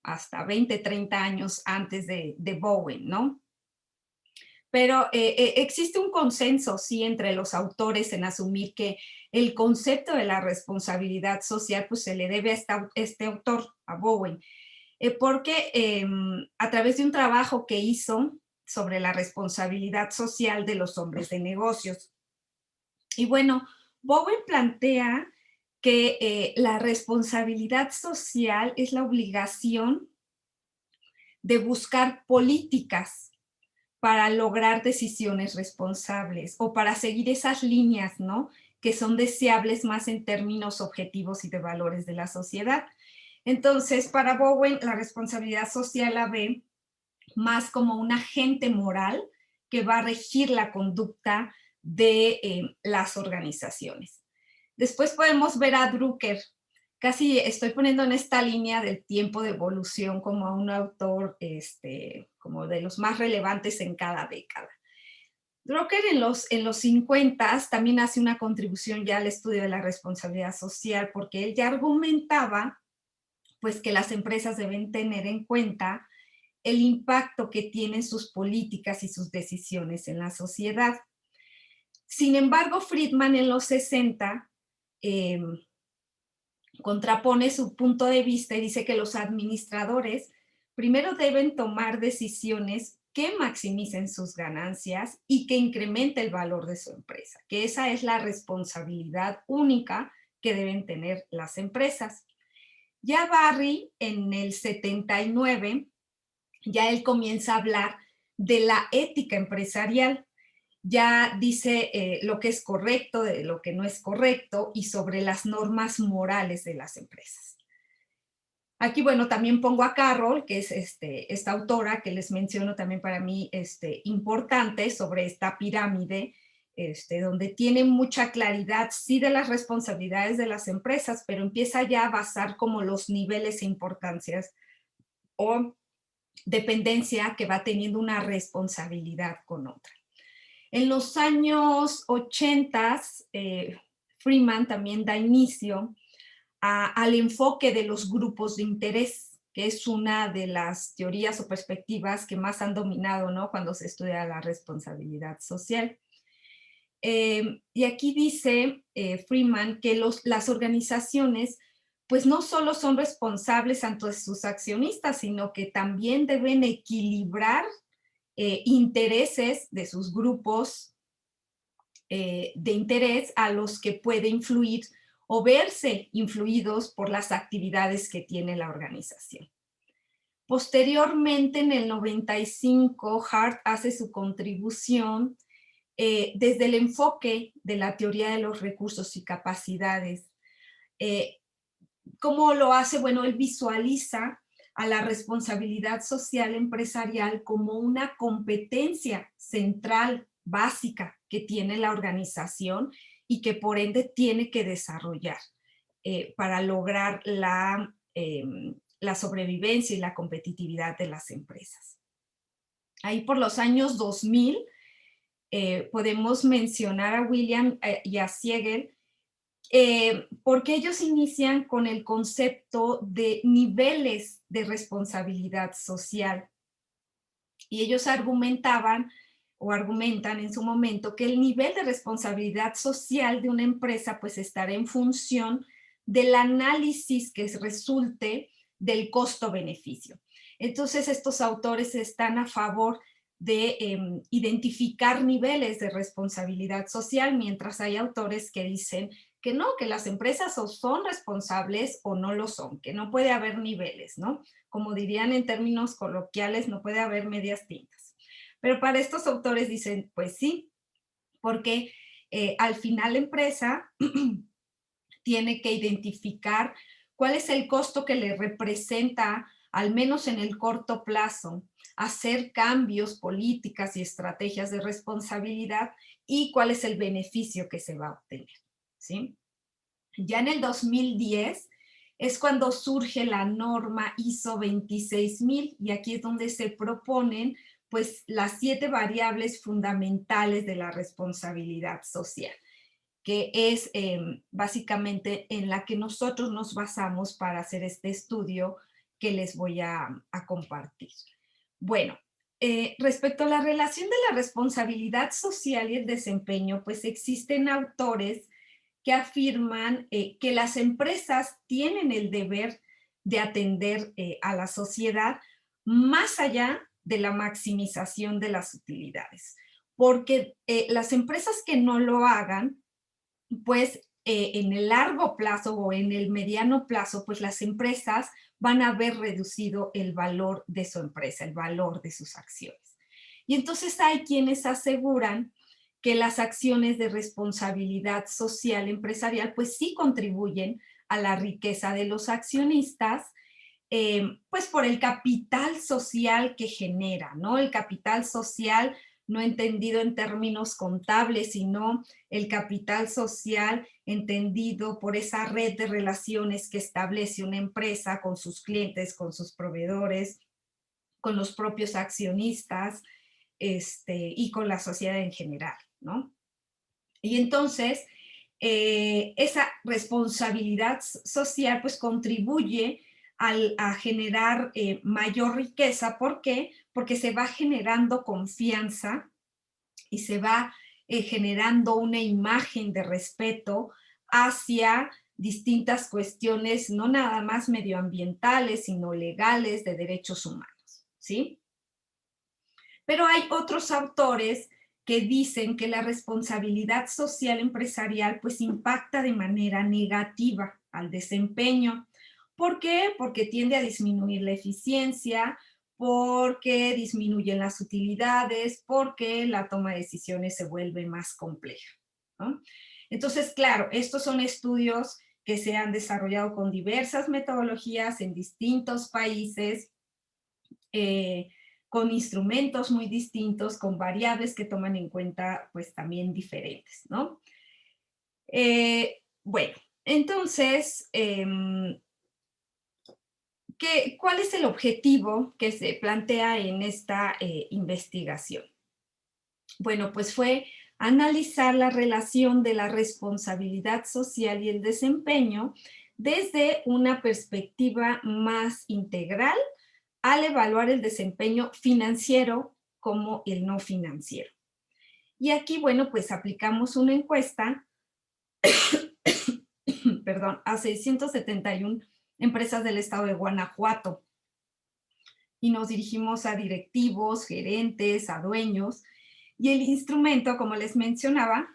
hasta 20, 30 años antes de Bowen, ¿no? Pero existe un consenso, sí, entre los autores en asumir que el concepto de la responsabilidad social pues se le debe a este autor, a Bowen, porque a través de un trabajo que hizo sobre la responsabilidad social de los hombres de negocios. Y bueno, Bowen plantea que la responsabilidad social es la obligación de buscar políticas para lograr decisiones responsables o para seguir esas líneas, ¿no?, que son deseables más en términos objetivos y de valores de la sociedad. Entonces, para Bowen, la responsabilidad social la ve más como un agente moral que va a regir la conducta de las organizaciones. Después podemos ver a Drucker. Casi estoy poniendo en esta línea del tiempo de evolución como a un autor como de los más relevantes en cada década. Drucker en los 50 también hace una contribución ya al estudio de la responsabilidad social, porque él ya argumentaba pues, que las empresas deben tener en cuenta el impacto que tienen sus políticas y sus decisiones en la sociedad. Sin embargo, Friedman en los 60 contrapone su punto de vista y dice que los administradores primero deben tomar decisiones que maximicen sus ganancias y que incremente el valor de su empresa, que esa es la responsabilidad única que deben tener las empresas. Ya Barry, en el 79, ya él comienza a hablar de la ética empresarial. Ya dice lo que es correcto, de lo que no es correcto y sobre las normas morales de las empresas. Aquí, bueno, también pongo a Carroll, que es esta autora que les menciono también para mí importante sobre esta pirámide, donde tiene mucha claridad, sí, de las responsabilidades de las empresas, pero empieza ya a basar como los niveles e importancias o dependencia que va teniendo una responsabilidad con otra. En los años 80, Friedman también da inicio al enfoque de los grupos de interés, que es una de las teorías o perspectivas que más han dominado, ¿no?, cuando se estudia la responsabilidad social. Y aquí dice Friedman que las organizaciones pues no solo son responsables ante sus accionistas, sino que también deben equilibrar intereses de sus grupos de interés a los que puede influir o verse influidos por las actividades que tiene la organización. Posteriormente, en el 95, Hart hace su contribución desde el enfoque de la teoría de los recursos y capacidades. ¿Cómo lo hace? Bueno, él visualiza a la responsabilidad social empresarial como una competencia central, básica, que tiene la organización y que por ende tiene que desarrollar para lograr la sobrevivencia y la competitividad de las empresas. Ahí por los años 2000 podemos mencionar a William y a Siegel, porque ellos inician con el concepto de niveles de responsabilidad social. Y ellos argumentan en su momento que el nivel de responsabilidad social de una empresa pues estará en función del análisis que resulte del costo-beneficio. Entonces estos autores están a favor de identificar niveles de responsabilidad social, mientras hay autores que dicen que no, que las empresas o son responsables o no lo son, que no puede haber niveles, ¿no? Como dirían en términos coloquiales, no puede haber medias tintas. Pero para estos autores dicen, pues sí, porque al final la empresa tiene que identificar cuál es el costo que le representa, al menos en el corto plazo, hacer cambios, políticas y estrategias de responsabilidad y cuál es el beneficio que se va a obtener, ¿sí? Ya en el 2010 es cuando surge la norma ISO 26000 y aquí es donde se proponen pues las 7 variables fundamentales de la responsabilidad social, que es básicamente en la que nosotros nos basamos para hacer este estudio que les voy a compartir. Bueno, respecto a la relación de la responsabilidad social y el desempeño, pues existen autores que afirman que las empresas tienen el deber de atender a la sociedad más allá de la maximización de las utilidades, porque las empresas que no lo hagan, pues en el largo plazo o en el mediano plazo, pues las empresas van a ver reducido el valor de su empresa, el valor de sus acciones. Y entonces hay quienes aseguran que las acciones de responsabilidad social empresarial pues sí contribuyen a la riqueza de los accionistas, pues por el capital social que genera, ¿no? El capital social no entendido en términos contables, sino el capital social entendido por esa red de relaciones que establece una empresa con sus clientes, con sus proveedores, con los propios accionistas, y con la sociedad en general, ¿no? Y entonces, esa responsabilidad social pues contribuye a generar mayor riqueza. ¿Por qué? Porque se va generando confianza y se va generando una imagen de respeto hacia distintas cuestiones, no nada más medioambientales, sino legales, de derechos humanos, ¿sí? Pero hay otros autores que dicen que la responsabilidad social empresarial pues impacta de manera negativa al desempeño. ¿Por qué? Porque tiende a disminuir la eficiencia, porque disminuyen las utilidades, porque la toma de decisiones se vuelve más compleja, ¿no? Entonces, claro, estos son estudios que se han desarrollado con diversas metodologías en distintos países, con instrumentos muy distintos, con variables que toman en cuenta pues también diferentes, ¿no? Bueno, entonces, ¿cuál es el objetivo que se plantea en esta investigación? Bueno, pues fue analizar la relación de la responsabilidad social y el desempeño desde una perspectiva más integral, al evaluar el desempeño financiero como el no financiero. Y aquí, bueno, pues aplicamos una encuesta, perdón, a 671 empresas del estado de Guanajuato. Y nos dirigimos a directivos, gerentes, a dueños. Y el instrumento, como les mencionaba,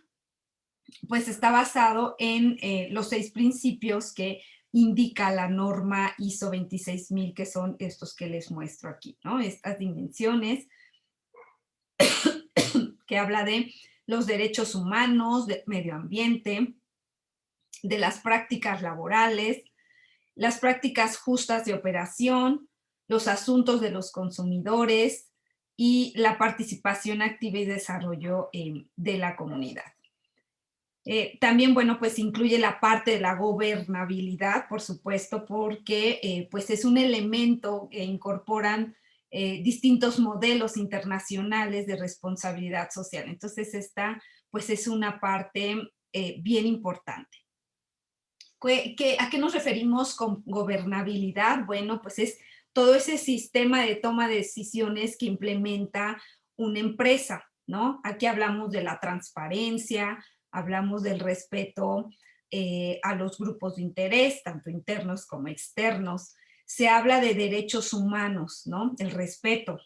pues está basado en los 6 principios que indica la norma ISO 26000, que son estos que les muestro aquí, ¿no? Estas dimensiones que habla de los derechos humanos, del medio ambiente, de las prácticas laborales, las prácticas justas de operación, los asuntos de los consumidores y la participación activa y desarrollo de la comunidad. También, bueno, pues incluye la parte de la gobernabilidad, por supuesto, porque pues es un elemento que incorporan distintos modelos internacionales de responsabilidad social. Entonces, esta pues es una parte bien importante. ¿A qué nos referimos con gobernabilidad? Bueno, pues es todo ese sistema de toma de decisiones que implementa una empresa, ¿no? Aquí hablamos de la transparencia, hablamos del respeto a los grupos de interés, tanto internos como externos. Se habla de derechos humanos, ¿no? El respeto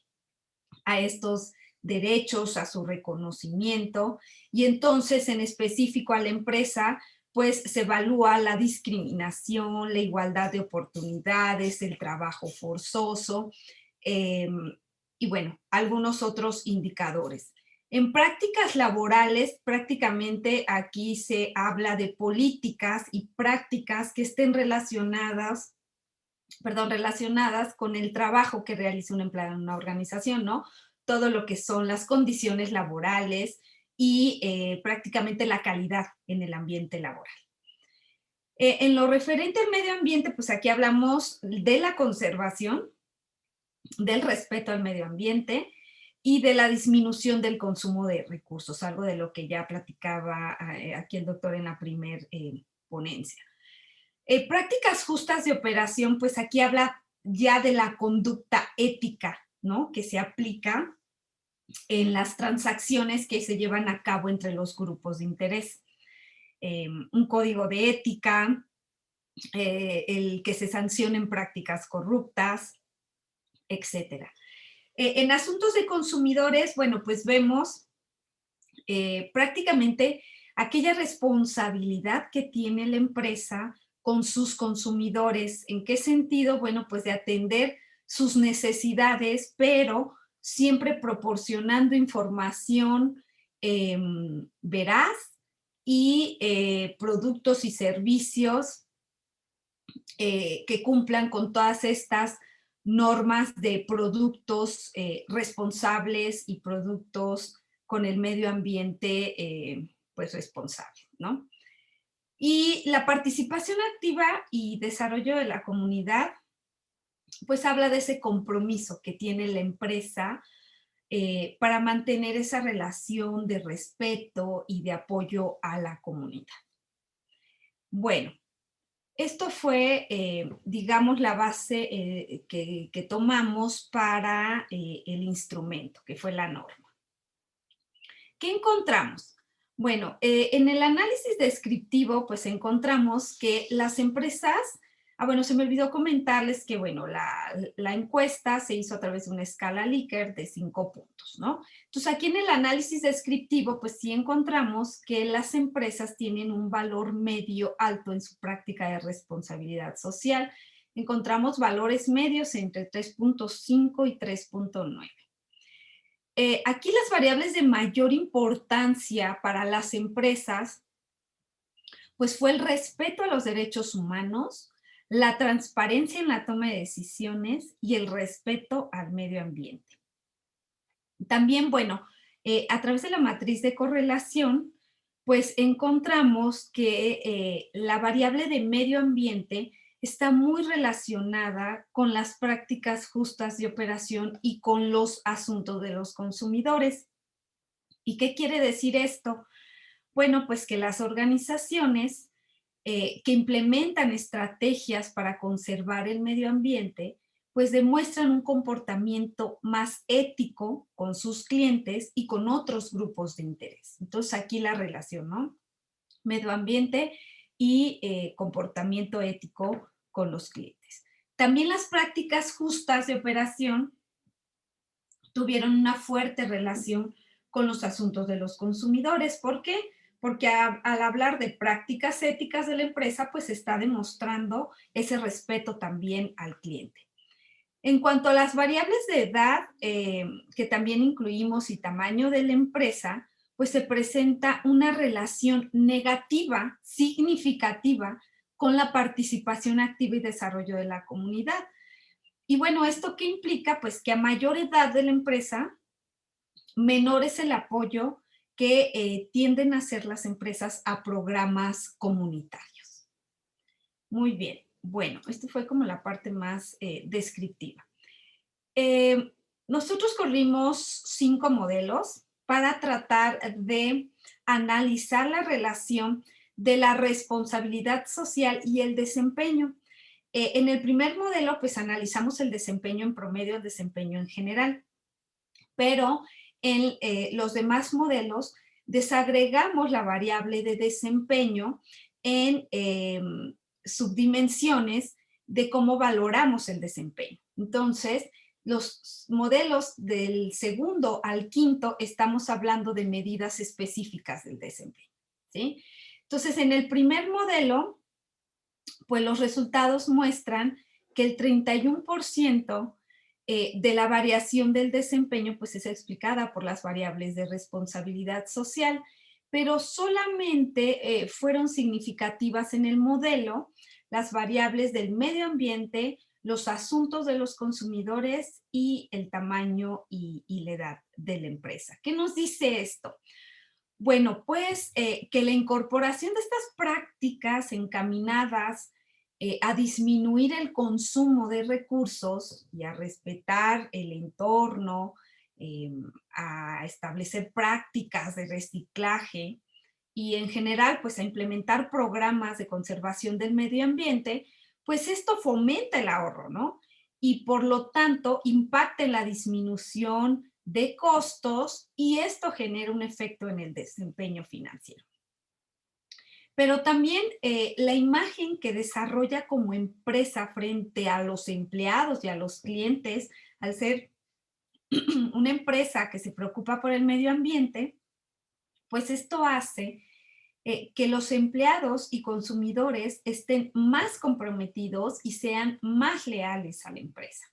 a estos derechos, a su reconocimiento, y entonces en específico a la empresa pues se evalúa la discriminación, la igualdad de oportunidades, el trabajo forzoso, y bueno, algunos otros indicadores. En prácticas laborales, prácticamente aquí se habla de políticas y prácticas que estén relacionadas con el trabajo que realiza un empleado en una organización, ¿no? Todo lo que son las condiciones laborales y prácticamente la calidad en el ambiente laboral. En lo referente al medio ambiente, pues aquí hablamos de la conservación, del respeto al medio ambiente y de la disminución del consumo de recursos, algo de lo que ya platicaba aquí el doctor en la primer ponencia. Prácticas justas de operación, pues aquí habla ya de la conducta ética, ¿no? Que se aplica en las transacciones que se llevan a cabo entre los grupos de interés. Un código de ética, el que se sancionen prácticas corruptas, etc. En asuntos de consumidores, bueno, pues vemos prácticamente aquella responsabilidad que tiene la empresa con sus consumidores. ¿En qué sentido? Bueno, pues de atender sus necesidades, pero siempre proporcionando información veraz y productos y servicios que cumplan con todas estas normas de productos responsables y productos con el medio ambiente pues responsable, ¿no? Y la participación activa y desarrollo de la comunidad, pues habla de ese compromiso que tiene la empresa para mantener esa relación de respeto y de apoyo a la comunidad. Bueno, esto fue, digamos, la base que tomamos para el instrumento, que fue la norma. ¿Qué encontramos? Bueno, en el análisis descriptivo, pues encontramos que las empresas, bueno, se me olvidó comentarles que, bueno, la encuesta se hizo a través de una escala Likert de 5 puntos, ¿no? Entonces, aquí en el análisis descriptivo, pues sí encontramos que las empresas tienen un valor medio alto en su práctica de responsabilidad social. Encontramos valores medios entre 3.5 y 3.9. Aquí las variables de mayor importancia para las empresas, pues fue el respeto a los derechos humanos, la transparencia en la toma de decisiones y el respeto al medio ambiente. También, bueno, a través de la matriz de correlación, pues encontramos que la variable de medio ambiente está muy relacionada con las prácticas justas de operación y con los asuntos de los consumidores. ¿Y qué quiere decir esto? Bueno, pues que las organizaciones que implementan estrategias para conservar el medio ambiente, pues demuestran un comportamiento más ético con sus clientes y con otros grupos de interés. Entonces aquí la relación, ¿no? Medio ambiente y comportamiento ético con los clientes. También las prácticas justas de operación tuvieron una fuerte relación con los asuntos de los consumidores. ¿Por qué? Porque al hablar de prácticas éticas de la empresa, pues está demostrando ese respeto también al cliente. En cuanto a las variables de edad, que también incluimos, y tamaño de la empresa, pues se presenta una relación negativa, significativa, con la participación activa y desarrollo de la comunidad. Y bueno, ¿esto qué implica? Pues que a mayor edad de la empresa, menor es el apoyo que tienden a hacer las empresas a programas comunitarios. Muy bien. Bueno, esto fue como la parte más descriptiva. Nosotros corrimos 5 modelos para tratar de analizar la relación de la responsabilidad social y el desempeño. En el primer modelo, pues analizamos el desempeño en promedio, el desempeño en general, pero en los demás modelos desagregamos la variable de desempeño en subdimensiones de cómo valoramos el desempeño. Entonces, los modelos del segundo al quinto estamos hablando de medidas específicas del desempeño, ¿sí? Entonces, en el primer modelo, pues los resultados muestran que el 31% de la variación del desempeño pues es explicada por las variables de responsabilidad social, pero solamente fueron significativas en el modelo las variables del medio ambiente, los asuntos de los consumidores y el tamaño y la edad de la empresa. ¿Qué nos dice esto? Bueno, pues que la incorporación de estas prácticas encaminadas a disminuir el consumo de recursos y a respetar el entorno, a establecer prácticas de reciclaje y en general pues a implementar programas de conservación del medio ambiente, pues esto fomenta el ahorro, ¿no? Y por lo tanto impacta en la disminución de costos y esto genera un efecto en el desempeño financiero. Pero también la imagen que desarrolla como empresa frente a los empleados y a los clientes, al ser una empresa que se preocupa por el medio ambiente, pues esto hace que los empleados y consumidores estén más comprometidos y sean más leales a la empresa.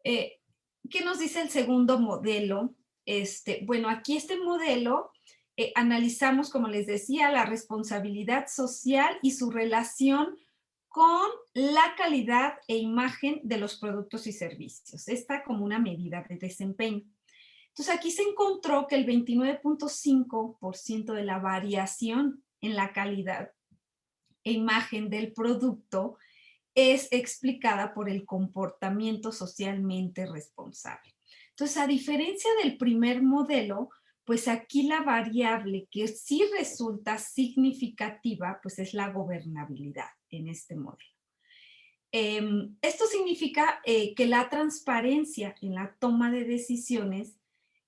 ¿Qué nos dice el segundo modelo? Bueno, aquí este modelo analizamos, como les decía, la responsabilidad social y su relación con la calidad e imagen de los productos y servicios. Esta como una medida de desempeño. Entonces aquí se encontró que el 29.5% de la variación en la calidad e imagen del producto es explicada por el comportamiento socialmente responsable. Entonces, a diferencia del primer modelo, pues aquí la variable que sí resulta significativa, pues es la gobernabilidad en este modelo. Esto significa que la transparencia en la toma de decisiones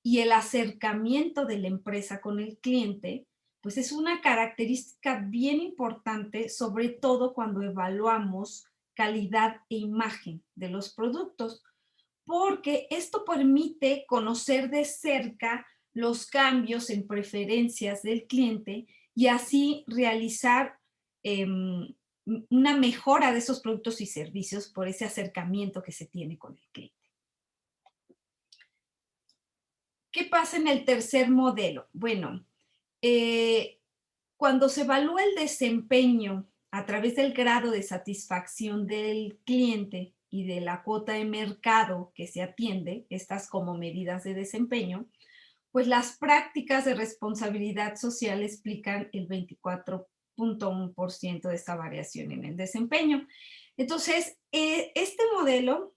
y el acercamiento de la empresa con el cliente, pues es una característica bien importante, sobre todo cuando evaluamos calidad e imagen de los productos, porque esto permite conocer de cerca los cambios en preferencias del cliente y así realizar una mejora de esos productos y servicios por ese acercamiento que se tiene con el cliente. ¿Qué pasa en el tercer modelo? Bueno, cuando se evalúa el desempeño a través del grado de satisfacción del cliente y de la cuota de mercado que se atiende, estas como medidas de desempeño, pues las prácticas de responsabilidad social explican el 24.1% de esta variación en el desempeño. Entonces, este modelo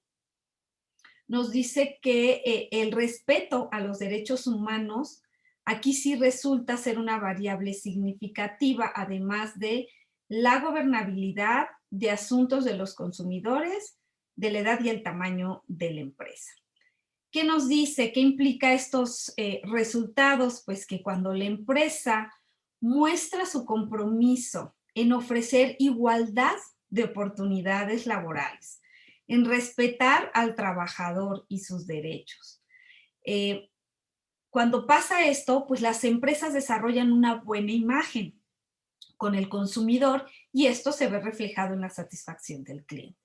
nos dice que el respeto a los derechos humanos aquí sí resulta ser una variable significativa, además de la gobernabilidad de asuntos de los consumidores, de la edad y el tamaño de la empresa. ¿Qué nos dice? ¿Qué implica estos resultados? Pues que cuando la empresa muestra su compromiso en ofrecer igualdad de oportunidades laborales, en respetar al trabajador y sus derechos. Cuando pasa esto, pues las empresas desarrollan una buena imagen con el consumidor y esto se ve reflejado en la satisfacción del cliente.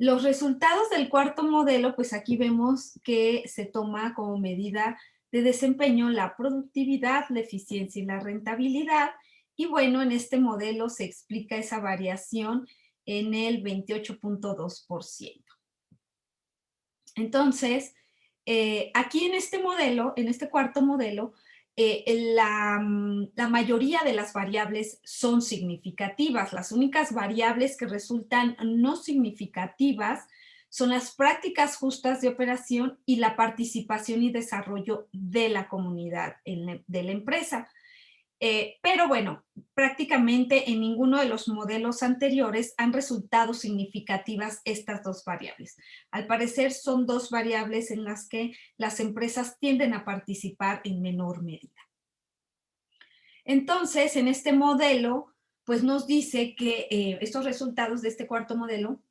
Los resultados del cuarto modelo, pues aquí vemos que se toma como medida de desempeño la productividad, la eficiencia y la rentabilidad. Y bueno, en este modelo se explica esa variación en el 28.2%. Entonces, aquí en este modelo, en este cuarto modelo, la mayoría de las variables son significativas. Las únicas variables que resultan no significativas son las prácticas justas de operación y la participación y desarrollo de la comunidad de la empresa. Pero bueno, prácticamente en ninguno de los modelos anteriores han resultado significativas estas dos variables. Al parecer son dos variables en las que las empresas tienden a participar en menor medida. Entonces, en este modelo, pues nos dice que estos resultados de este cuarto modelo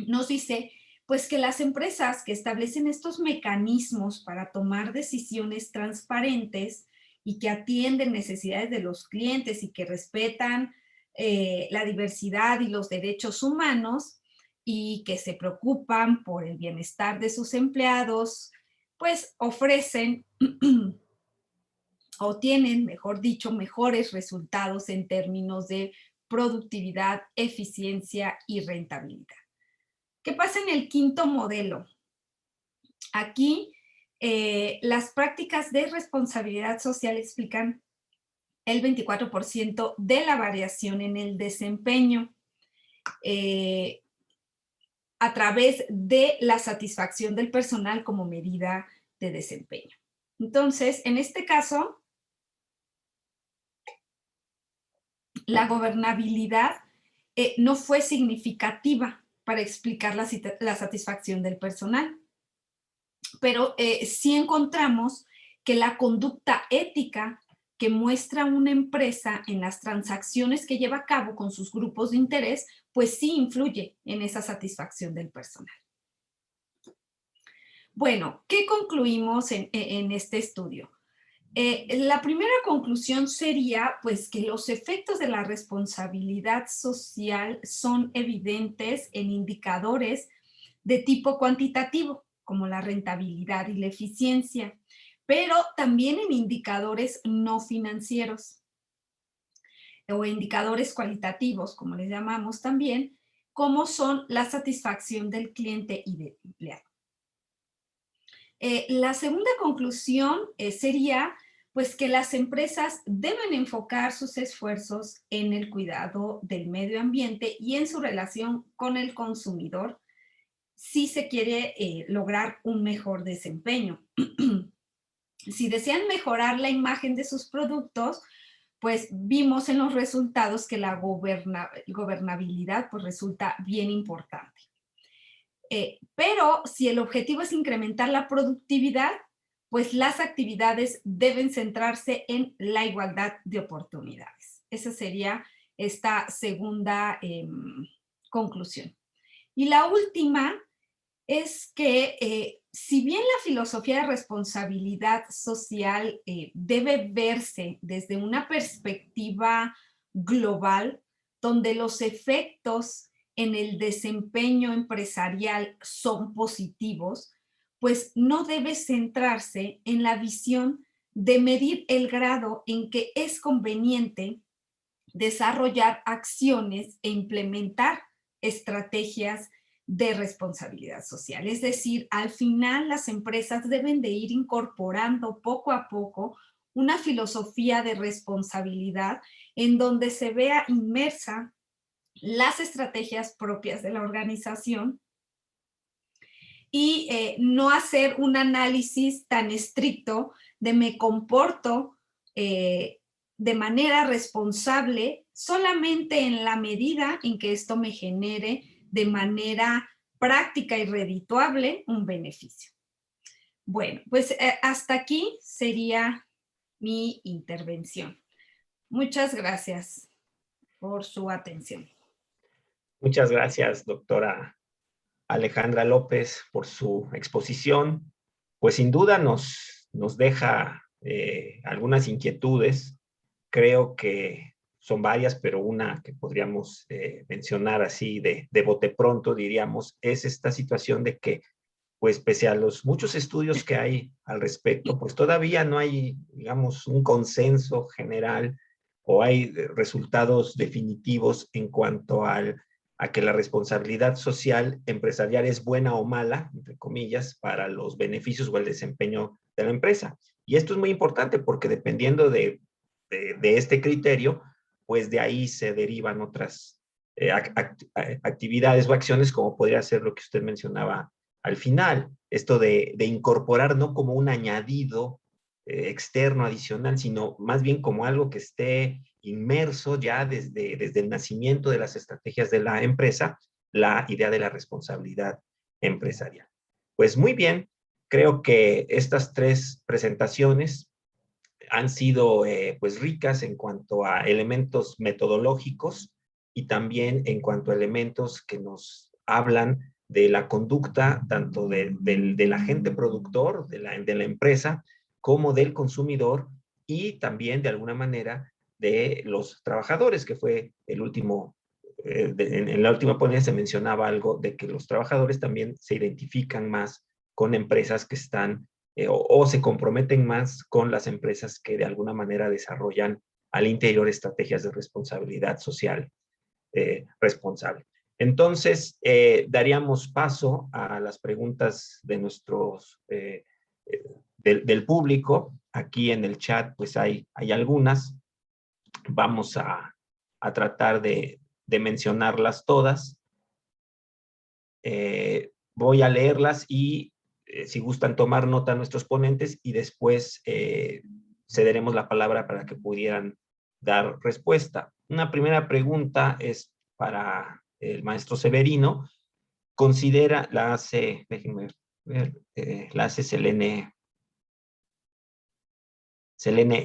nos dice pues que las empresas que establecen estos mecanismos para tomar decisiones transparentes y que atienden necesidades de los clientes y que respetan la diversidad y los derechos humanos y que se preocupan por el bienestar de sus empleados, pues ofrecen o tienen, mejor dicho, mejores resultados en términos de productividad, eficiencia y rentabilidad. ¿Qué pasa en el quinto modelo? Aquí las prácticas de responsabilidad social explican el 24% de la variación en el desempeño a través de la satisfacción del personal como medida de desempeño. Entonces, en este caso, la gobernabilidad no fue significativa para explicar la satisfacción del personal. Pero sí encontramos que la conducta ética que muestra una empresa en las transacciones que lleva a cabo con sus grupos de interés, pues sí influye en esa satisfacción del personal. Bueno, ¿qué concluimos en este estudio? La primera conclusión sería pues que los efectos de la responsabilidad social son evidentes en indicadores de tipo cuantitativo, como la rentabilidad y la eficiencia, pero también en indicadores no financieros. o indicadores cualitativos, como les llamamos también, como son la satisfacción del cliente y del empleado. La segunda conclusión sería pues que las empresas deben enfocar sus esfuerzos en el cuidado del medio ambiente y en su relación con el consumidor si se quiere lograr un mejor desempeño. Si desean mejorar la imagen de sus productos, pues vimos en los resultados que la gobernabilidad pues resulta bien importante. Pero si el objetivo es incrementar la productividad, pues las actividades deben centrarse en la igualdad de oportunidades. Esa sería esta segunda conclusión. Y la última es que si bien la filosofía de responsabilidad social debe verse desde una perspectiva global, donde los efectos en el desempeño empresarial son positivos, pues no debe centrarse en la visión de medir el grado en que es conveniente desarrollar acciones e implementar estrategias de responsabilidad social. Es decir, al final las empresas deben de ir incorporando poco a poco una filosofía de responsabilidad en donde se vea inmersa las estrategias propias de la organización y no hacer un análisis tan estricto de me comporto de manera responsable solamente en la medida en que esto me genere de manera práctica y redituable un beneficio. Bueno, pues hasta aquí sería mi intervención. Muchas gracias por su atención. Muchas gracias, doctora Alejandra López, por su exposición. Pues sin duda nos deja algunas inquietudes. Creo que son varias, pero una que podríamos mencionar así de bote pronto, diríamos, es esta situación de que, pues pese a los muchos estudios que hay al respecto, pues todavía no hay, digamos, un consenso general o hay resultados definitivos en cuanto a que la responsabilidad social empresarial es buena o mala, entre comillas, para los beneficios o el desempeño de la empresa. Y esto es muy importante porque dependiendo de este criterio, pues de ahí se derivan otras actividades o acciones, como podría ser lo que usted mencionaba al final, esto de incorporar no como un añadido externo, adicional, sino más bien como algo que esté inmerso ya desde el nacimiento de las estrategias de la empresa, la idea de la responsabilidad empresarial. Pues muy bien, creo que estas tres presentaciones han sido pues ricas en cuanto a elementos metodológicos y también en cuanto a elementos que nos hablan de la conducta tanto del agente productor, de la empresa, como del consumidor y también de alguna manera de los trabajadores, que fue el último, en la última ponencia se mencionaba algo de que los trabajadores también se identifican más con empresas que están o se comprometen más con las empresas que de alguna manera desarrollan al interior estrategias de responsabilidad social responsable. Entonces, daríamos paso a las preguntas de nuestros, del público. Aquí en el chat, pues hay algunas. Vamos a tratar de mencionarlas todas. Voy a leerlas y si gustan tomar nota a nuestros ponentes y después cederemos la palabra para que pudieran dar respuesta. Una primera pregunta es para el maestro Severino. Considera, la hace, déjenme ver, la hace Selene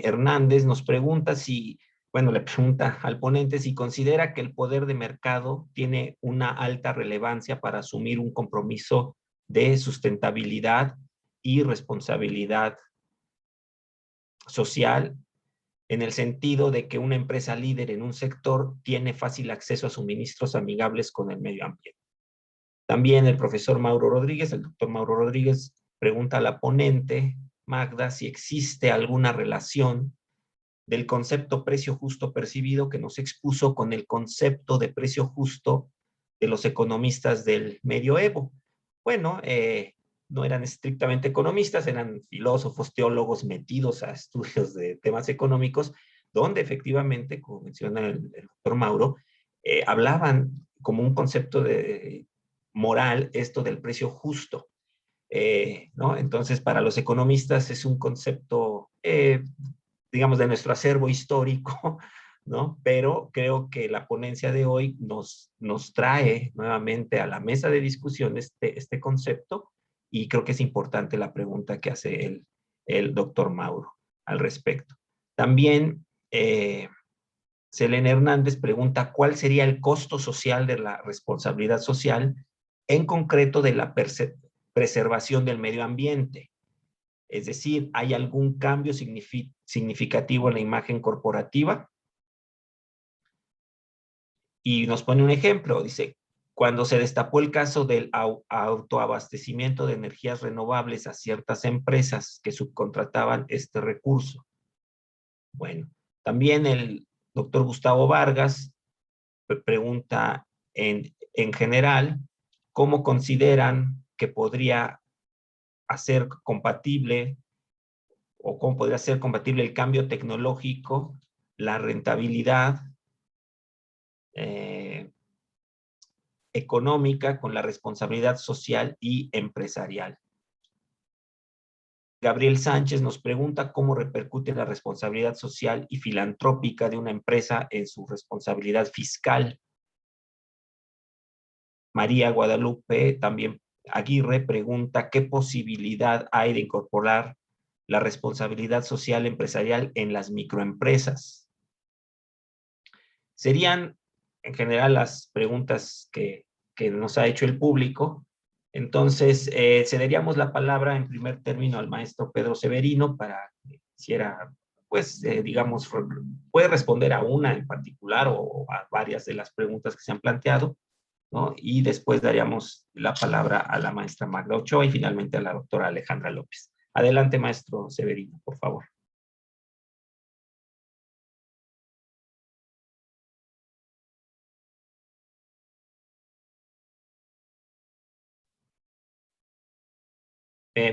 Hernández, nos pregunta si, bueno, le pregunta al ponente si considera que el poder de mercado tiene una alta relevancia para asumir un compromiso de sustentabilidad y responsabilidad social, en el sentido de que una empresa líder en un sector tiene fácil acceso a suministros amigables con el medio ambiente. También el profesor Mauro Rodríguez, el doctor Mauro Rodríguez, pregunta a la ponente, Magda, si existe alguna relación del concepto precio justo percibido que nos expuso con el concepto de precio justo de los economistas del medioevo. Bueno, no eran estrictamente economistas, eran filósofos, teólogos metidos a estudios de temas económicos, donde efectivamente, como menciona el doctor Mauro, hablaban como un concepto de moral esto del precio justo. ¿No? Entonces, para los economistas es un concepto, digamos, de nuestro acervo histórico, ¿no? Pero creo que la ponencia de hoy nos trae nuevamente a la mesa de discusión este concepto, y creo que es importante la pregunta que hace el doctor Mauro al respecto. También Selene Hernández pregunta cuál sería el costo social de la responsabilidad social, en concreto de la preservación del medio ambiente. Es decir, ¿hay algún cambio significativo en la imagen corporativa? Y nos pone un ejemplo, dice, cuando se destapó el caso del autoabastecimiento de energías renovables a ciertas empresas que subcontrataban este recurso. Bueno, también el doctor Gustavo Vargas pregunta en general, ¿cómo consideran que podría hacer compatible o cómo podría ser compatible el cambio tecnológico, la rentabilidad económica con la responsabilidad social y empresarial? Gabriel Sánchez nos pregunta cómo repercute la responsabilidad social y filantrópica de una empresa en su responsabilidad fiscal. María Guadalupe también Aguirre pregunta qué posibilidad hay de incorporar la responsabilidad social empresarial en las microempresas. Serían en general las preguntas que nos ha hecho el público. Entonces, cederíamos la palabra en primer término al maestro Pedro Severino para que hiciera, pues, digamos, puede responder a una en particular o a varias de las preguntas que se han planteado, ¿no? Y después daríamos la palabra a la maestra Magda Ochoa y finalmente a la doctora Alejandra López. Adelante, maestro Severino, por favor.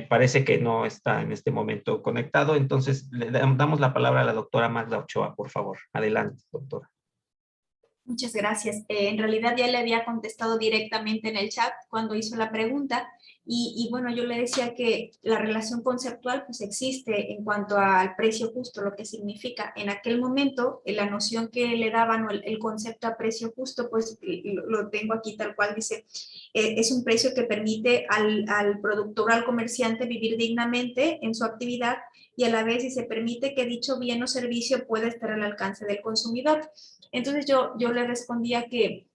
Parece que no está en este momento conectado, entonces le damos la palabra a la doctora Magda Ochoa, por favor. Adelante, doctora. Muchas gracias. En realidad ya le había contestado directamente en el chat cuando hizo la pregunta y bueno, yo le decía que la relación conceptual pues existe en cuanto al precio justo, lo que significa. En aquel momento, la noción que le daban o el concepto a precio justo, pues lo tengo aquí tal cual, dice, es un precio que permite al productor, al comerciante vivir dignamente en su actividad y a la vez si se permite que dicho bien o servicio pueda estar al alcance del consumidor. Entonces yo le respondía que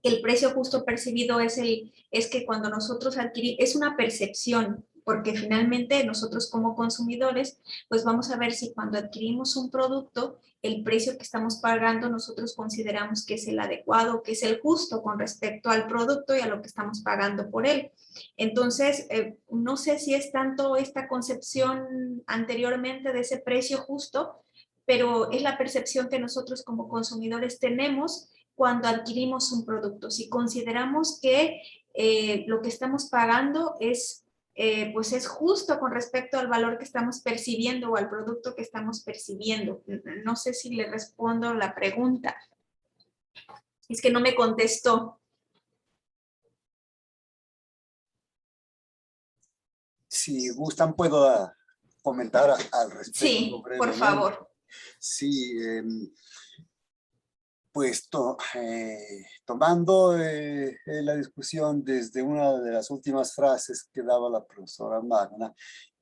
el precio justo percibido es que cuando nosotros adquirimos, es una percepción, porque finalmente nosotros como consumidores, pues vamos a ver si cuando adquirimos un producto, el precio que estamos pagando nosotros consideramos que es el adecuado, que es el justo con respecto al producto y a lo que estamos pagando por él. Entonces, no sé si es tanto esta concepción anteriormente de ese precio justo, pero es la percepción que nosotros como consumidores tenemos cuando adquirimos un producto. Si consideramos que lo que estamos pagando pues es justo con respecto al valor que estamos percibiendo o al producto que estamos percibiendo. No sé si le respondo la pregunta. Es que no me contestó. Si gustan, puedo comentar al respecto. Sí, por favor. Sí, pues tomando la discusión desde una de las últimas frases que daba la profesora Magda,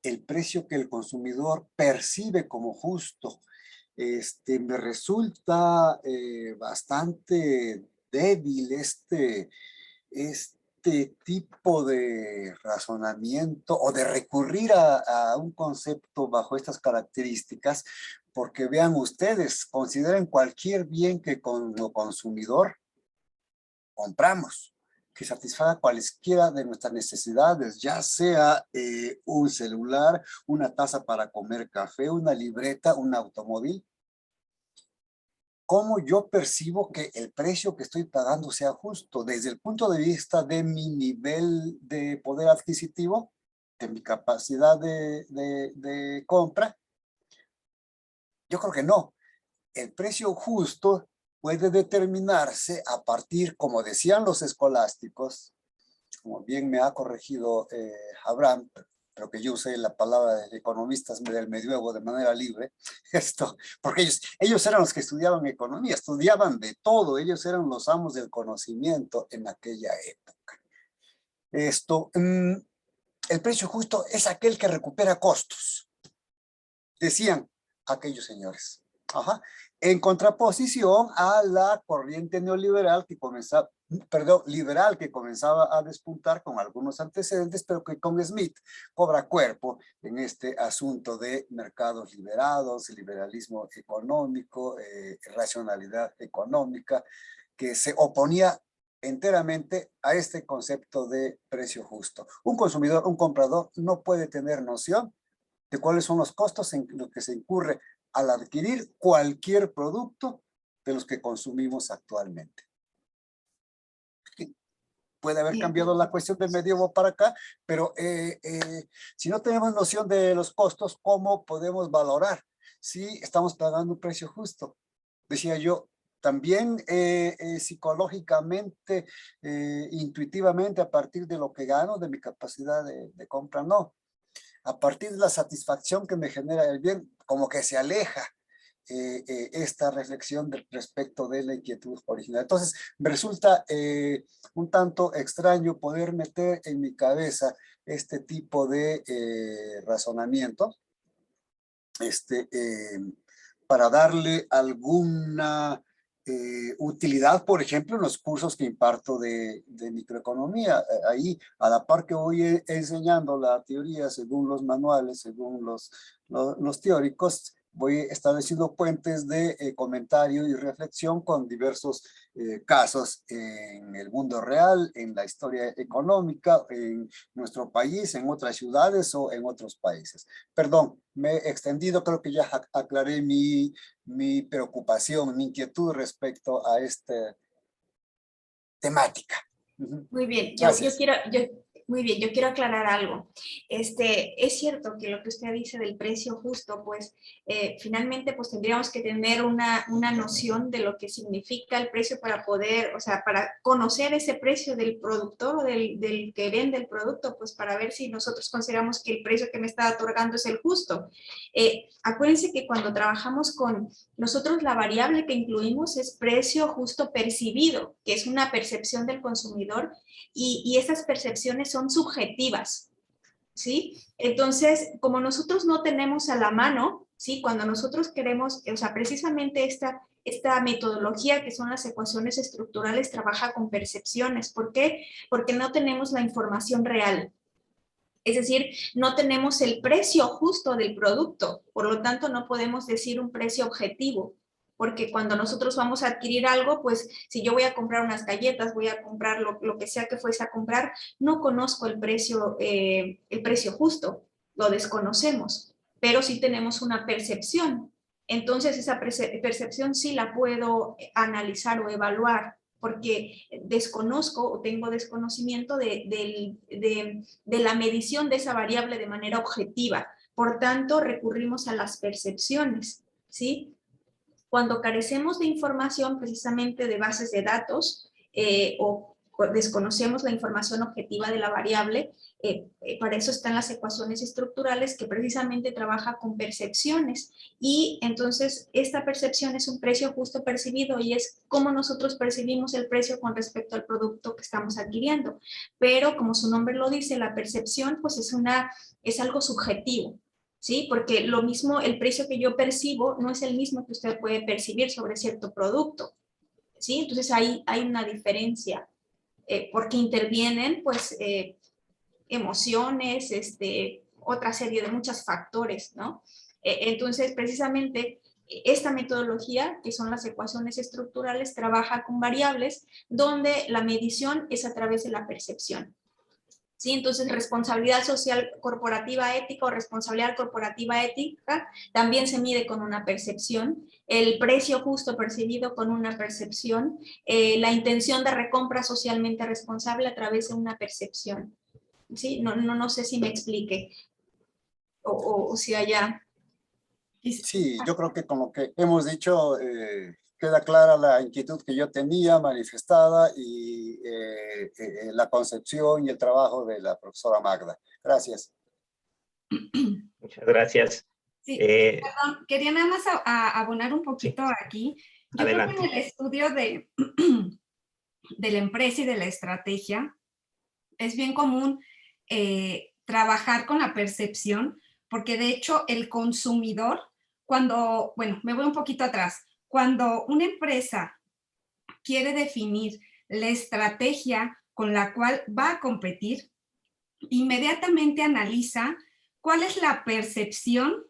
el precio que el consumidor percibe como justo, me resulta bastante débil este tipo de razonamiento o de recurrir a un concepto bajo estas características, porque vean ustedes, consideren cualquier bien que como consumidor compramos, que satisfaga cualesquiera de nuestras necesidades, ya sea un celular, una taza para comer café, una libreta, un automóvil, cómo yo percibo que el precio que estoy pagando sea justo desde el punto de vista de mi nivel de poder adquisitivo, de mi capacidad de compra. Yo creo que no. El precio justo puede determinarse a partir, como decían los escolásticos, como bien me ha corregido Abraham, pero que yo usé la palabra de economistas del medioevo de manera libre, porque ellos eran los que estudiaban economía, estudiaban de todo, ellos eran los amos del conocimiento en aquella época. El precio justo es aquel que recupera costos, decían aquellos señores. Ajá. En contraposición a la corriente neoliberal que comenzaba, liberal que comenzaba a despuntar con algunos antecedentes, pero que con Smith cobra cuerpo en este asunto de mercados liberados, liberalismo económico, racionalidad económica, que se oponía enteramente a este concepto de precio justo. Un consumidor, un comprador, no puede tener noción de cuáles son los costos en los que se incurre al adquirir cualquier producto de los que consumimos actualmente. Puede haber cambiado la cuestión del medievo para acá, pero si no tenemos noción de los costos, ¿cómo podemos valorar si estamos pagando un precio justo? Decía yo, también psicológicamente, intuitivamente, a partir de lo que gano, de mi capacidad de compra, no. A partir de la satisfacción que me genera el bien, como que se aleja esta reflexión respecto de la inquietud original. Entonces, me resulta un tanto extraño poder meter en mi cabeza este tipo de razonamiento, para darle alguna utilidad, por ejemplo, en los cursos que imparto de microeconomía. Ahí, a la par que voy enseñando la teoría según los manuales, según los teóricos, voy estableciendo puentes de comentario y reflexión con diversos casos en el mundo real, en la historia económica, en nuestro país, en otras ciudades o en otros países. Perdón, me he extendido, creo que ya aclaré mi preocupación, mi inquietud respecto a esta temática. Muy bien, Gracias. muy bien, yo quiero aclarar algo. Es cierto que lo que usted dice del precio justo, pues finalmente pues tendríamos que tener una noción de lo que significa el precio para poder, o sea, para conocer ese precio del productor o del que vende el producto, pues para ver si nosotros consideramos que el precio que me está otorgando es el justo. Acuérdense que cuando trabajamos con nosotros, la variable que incluimos es precio justo percibido, que es una percepción del consumidor, y esas percepciones son subjetivas, ¿sí? Entonces, como nosotros no tenemos a la mano, ¿sí? Cuando nosotros queremos, o sea, precisamente esta metodología que son las ecuaciones estructurales trabaja con percepciones. ¿Por qué? Porque no tenemos la información real. Es decir, no tenemos el precio justo del producto, por lo tanto no podemos decir un precio objetivo, porque cuando nosotros vamos a adquirir algo, pues si yo voy a comprar unas galletas, voy a comprar lo que sea que fuese a comprar, no conozco el precio justo, lo desconocemos, pero sí tenemos una percepción. Entonces esa percepción sí la puedo analizar o evaluar, porque desconozco o tengo desconocimiento de la medición de esa variable de manera objetiva. Por tanto, recurrimos a las percepciones, ¿sí? Cuando carecemos de información precisamente de bases de datos o desconocemos la información objetiva de la variable, para eso están las ecuaciones estructurales que precisamente trabaja con percepciones, y entonces esta percepción es un precio justo percibido y es cómo nosotros percibimos el precio con respecto al producto que estamos adquiriendo, pero como su nombre lo dice, la percepción pues es algo subjetivo, ¿sí? Porque lo mismo, el precio que yo percibo no es el mismo que usted puede percibir sobre cierto producto, ¿sí? Entonces hay una diferencia, porque intervienen pues emociones, otra serie de muchos factores, ¿no? Entonces precisamente esta metodología, que son las ecuaciones estructurales, trabaja con variables donde la medición es a través de la percepción. ¿sí? Entonces, responsabilidad social corporativa ética o responsabilidad corporativa ética también se mide con una percepción, el precio justo percibido con una percepción, la intención de recompra socialmente responsable a través de una percepción, ¿sí? No sé si me explique o si haya... Sí, yo creo que con lo que hemos dicho queda clara la inquietud que yo tenía manifestada y la concepción y el trabajo de la profesora Magda. Gracias. Muchas gracias. Sí, perdón, quería nada más abonar un poquito Sí. aquí. Yo Adelante. creo que en el estudio de la empresa y de la estrategia es bien común trabajar con la percepción, porque de hecho el consumidor, cuando, bueno, me voy un poquito atrás, cuando una empresa quiere definir la estrategia con la cual va a competir, inmediatamente analiza cuál es la percepción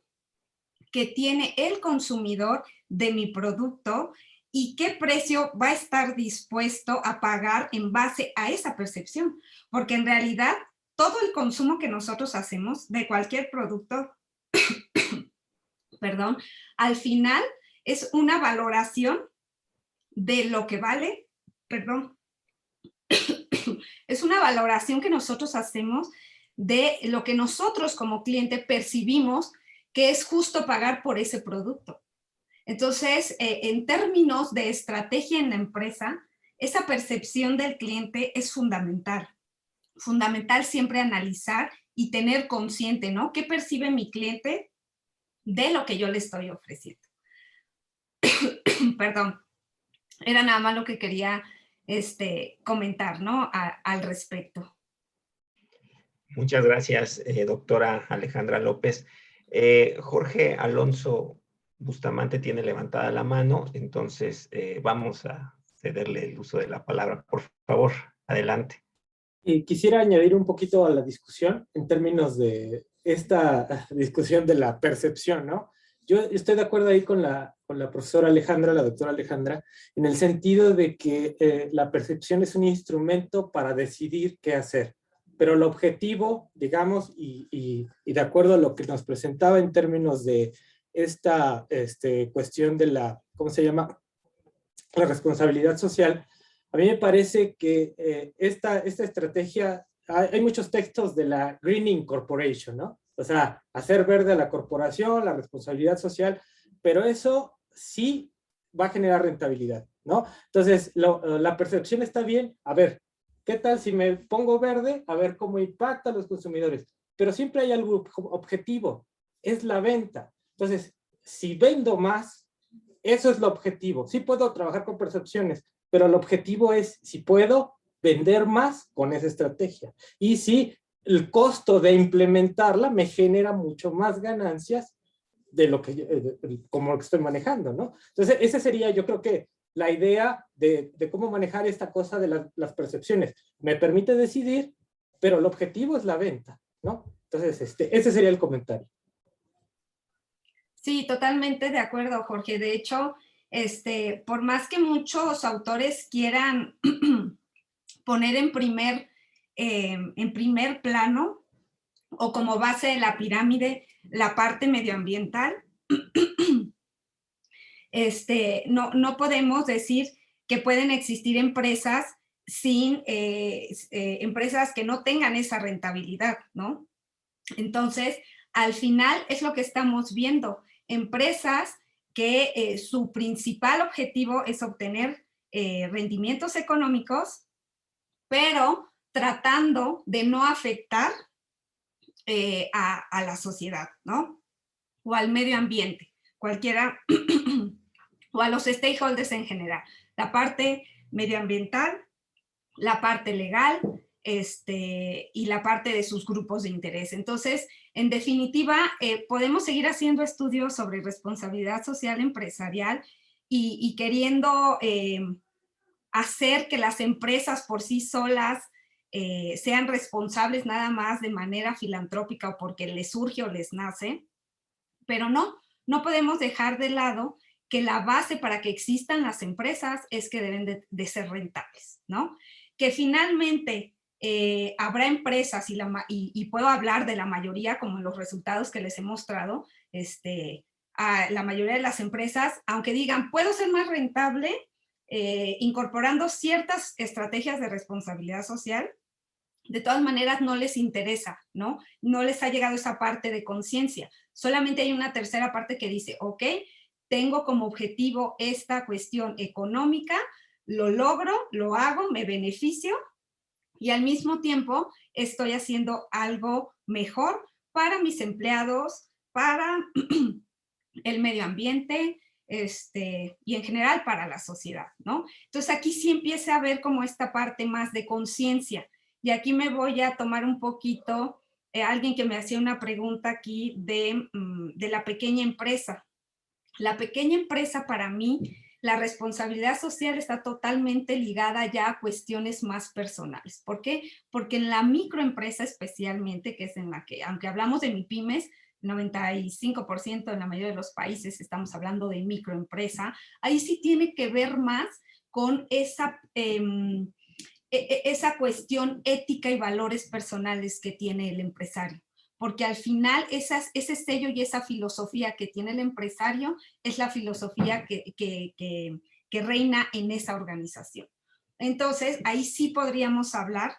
que tiene el consumidor de mi producto y qué precio va a estar dispuesto a pagar en base a esa percepción. Porque en realidad, todo el consumo que nosotros hacemos de cualquier producto, perdón, al final es una valoración de lo que vale, perdón, es una valoración que nosotros hacemos de lo que nosotros como cliente percibimos que es justo pagar por ese producto. Entonces, en términos de estrategia en la empresa, esa percepción del cliente es fundamental. Fundamental siempre analizar y tener consciente, ¿no? ¿Qué percibe mi cliente de lo que yo le estoy ofreciendo? Perdón, era nada más lo que quería comentar, ¿no? Al respecto. Muchas gracias, doctora Alejandra López. Jorge Alonso Bustamante tiene levantada la mano, entonces vamos a cederle el uso de la palabra. Por favor, adelante. Quisiera añadir un poquito a la discusión en términos de esta discusión de la percepción, ¿no? Yo estoy de acuerdo ahí con la profesora Alejandra, la doctora Alejandra, en el sentido de que la percepción es un instrumento para decidir qué hacer. Pero el objetivo, digamos, y de acuerdo a lo que nos presentaba en términos de esta cuestión de la, ¿cómo se llama? La responsabilidad social, a mí me parece que esta estrategia, hay muchos textos de la Greening Corporation, ¿no? O sea, hacer verde a la corporación, la responsabilidad social, pero eso sí va a generar rentabilidad, ¿no? Entonces, la percepción está bien. A ver, ¿qué tal si me pongo verde? A ver cómo impacta a los consumidores. Pero siempre hay algo objetivo, es la venta. Entonces, si vendo más, eso es el objetivo. Sí puedo trabajar con percepciones, pero el objetivo es si puedo vender más con esa estrategia. Y si el costo de implementarla me genera mucho más ganancias de lo que, como lo que estoy manejando, ¿no? Entonces, esa sería, yo creo que la idea de cómo manejar esta cosa de las percepciones. Me permite decidir, pero el objetivo es la venta, ¿no? Entonces, ese sería el comentario. Sí, totalmente de acuerdo, Jorge. De hecho, por más que muchos autores quieran poner en primer plano o como base de la pirámide la parte medioambiental, no podemos decir que pueden existir empresas sin empresas que no tengan esa rentabilidad, ¿no? Entonces, al final es lo que estamos viendo, empresas que su principal objetivo es obtener rendimientos económicos, pero tratando de no afectar a la sociedad, ¿no? O al medio ambiente, cualquiera, o a los stakeholders en general. La parte medioambiental, la parte legal, y la parte de sus grupos de interés. Entonces, en definitiva, podemos seguir haciendo estudios sobre responsabilidad social empresarial y queriendo hacer que las empresas por sí solas sean responsables nada más de manera filantrópica o porque les surge o les nace, pero no podemos dejar de lado que la base para que existan las empresas es que deben de ser rentables, ¿no? Que finalmente habrá empresas y puedo hablar de la mayoría como en los resultados que les he mostrado, a la mayoría de las empresas, aunque digan, puedo ser más rentable incorporando ciertas estrategias de responsabilidad social, de todas maneras no les interesa, ¿no? No les ha llegado esa parte de conciencia. Solamente hay una tercera parte que dice, ok, tengo como objetivo esta cuestión económica, lo logro, lo hago, me beneficio, y al mismo tiempo estoy haciendo algo mejor para mis empleados, para el medio ambiente, y en general para la sociedad, ¿no? Entonces aquí sí empieza a ver como esta parte más de conciencia. Y aquí me voy a tomar un poquito, alguien que me hacía una pregunta aquí de la pequeña empresa. La pequeña empresa para mí, la responsabilidad social está totalmente ligada ya a cuestiones más personales. ¿Por qué? Porque en la microempresa especialmente, que es en la que, aunque hablamos de MIPYMES, 95% en la mayoría de los países estamos hablando de microempresa, ahí sí tiene que ver más con esa cuestión ética y valores personales que tiene el empresario. Porque al final ese sello y esa filosofía que tiene el empresario es la filosofía que reina en esa organización. Entonces, ahí sí podríamos hablar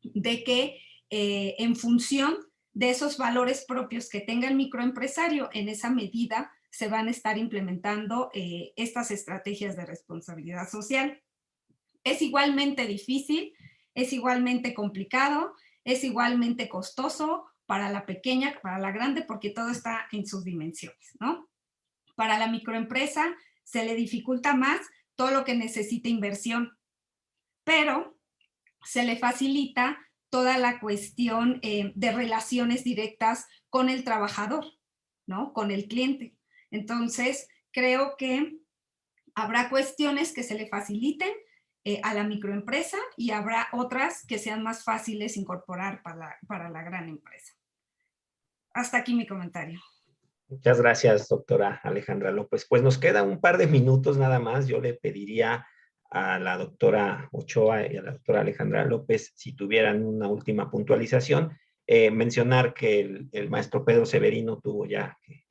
de que en función de esos valores propios que tenga el microempresario, en esa medida se van a estar implementando estas estrategias de responsabilidad social. Es igualmente difícil, es igualmente complicado, es igualmente costoso para la pequeña, para la grande, porque todo está en sus dimensiones, ¿no? Para la microempresa se le dificulta más todo lo que necesita inversión, pero se le facilita toda la cuestión de relaciones directas con el trabajador, ¿no? Con el cliente. Entonces, creo que habrá cuestiones que se le faciliten a la microempresa y habrá otras que sean más fáciles incorporar para la gran empresa. Hasta aquí mi comentario. Muchas gracias, doctora Alejandra López. Pues nos queda un par de minutos nada más. Yo le pediría a la doctora Ochoa y a la doctora Alejandra López, si tuvieran una última puntualización, mencionar que el maestro Pedro Severino tuvo ya que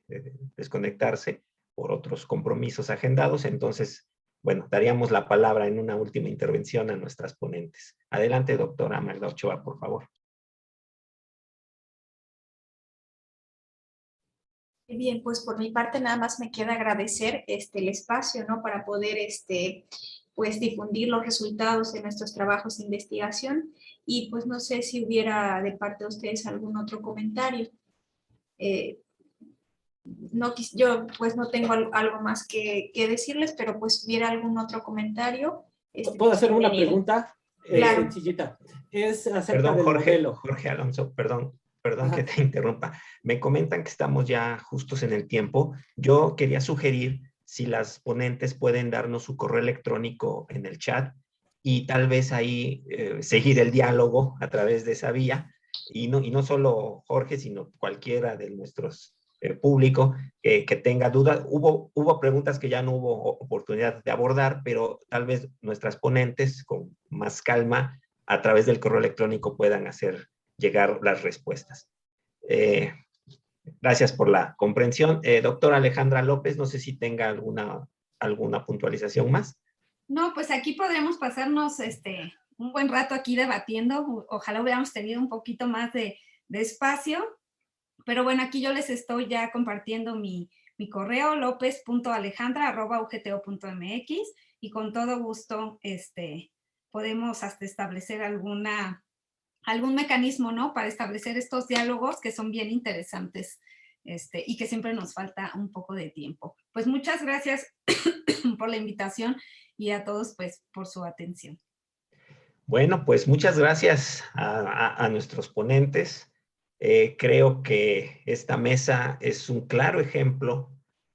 desconectarse por otros compromisos agendados. Entonces, bueno, daríamos la palabra en una última intervención a nuestras ponentes. Adelante, doctora Magda Ochoa, por favor. Bien, pues por mi parte nada más me queda agradecer el espacio, ¿no? Para poder pues difundir los resultados de nuestros trabajos de investigación y pues no sé si hubiera de parte de ustedes algún otro comentario. Yo pues no tengo algo más que decirles, pero pues hubiera algún otro comentario. ¿Puedo hacer una pregunta? Claro. Sencillita. Es acerca Perdón, del modelo. Jorge Alonso, perdón Ajá. que te interrumpa. Me comentan que estamos ya justos en el tiempo. Yo quería sugerir si las ponentes pueden darnos su correo electrónico en el chat y tal vez ahí seguir el diálogo a través de esa vía. Y no solo Jorge, sino cualquiera de nuestros público que tenga dudas. Hubo preguntas que ya no hubo oportunidad de abordar, pero tal vez nuestras ponentes con más calma a través del correo electrónico puedan hacer llegar las respuestas. Gracias por la comprensión. Doctora Alejandra López, no sé si tenga alguna puntualización más. No, pues aquí podremos pasarnos un buen rato aquí debatiendo. Ojalá hubiéramos tenido un poquito más de espacio. Pero bueno, aquí yo les estoy ya compartiendo mi correo, lopez.alejandra@ugto.mx, y con todo gusto podemos hasta establecer algún mecanismo, ¿no? Para establecer estos diálogos que son bien interesantes y que siempre nos falta un poco de tiempo. Pues muchas gracias por la invitación y a todos pues por su atención. Bueno, pues muchas gracias a nuestros ponentes. Creo que esta mesa es un claro ejemplo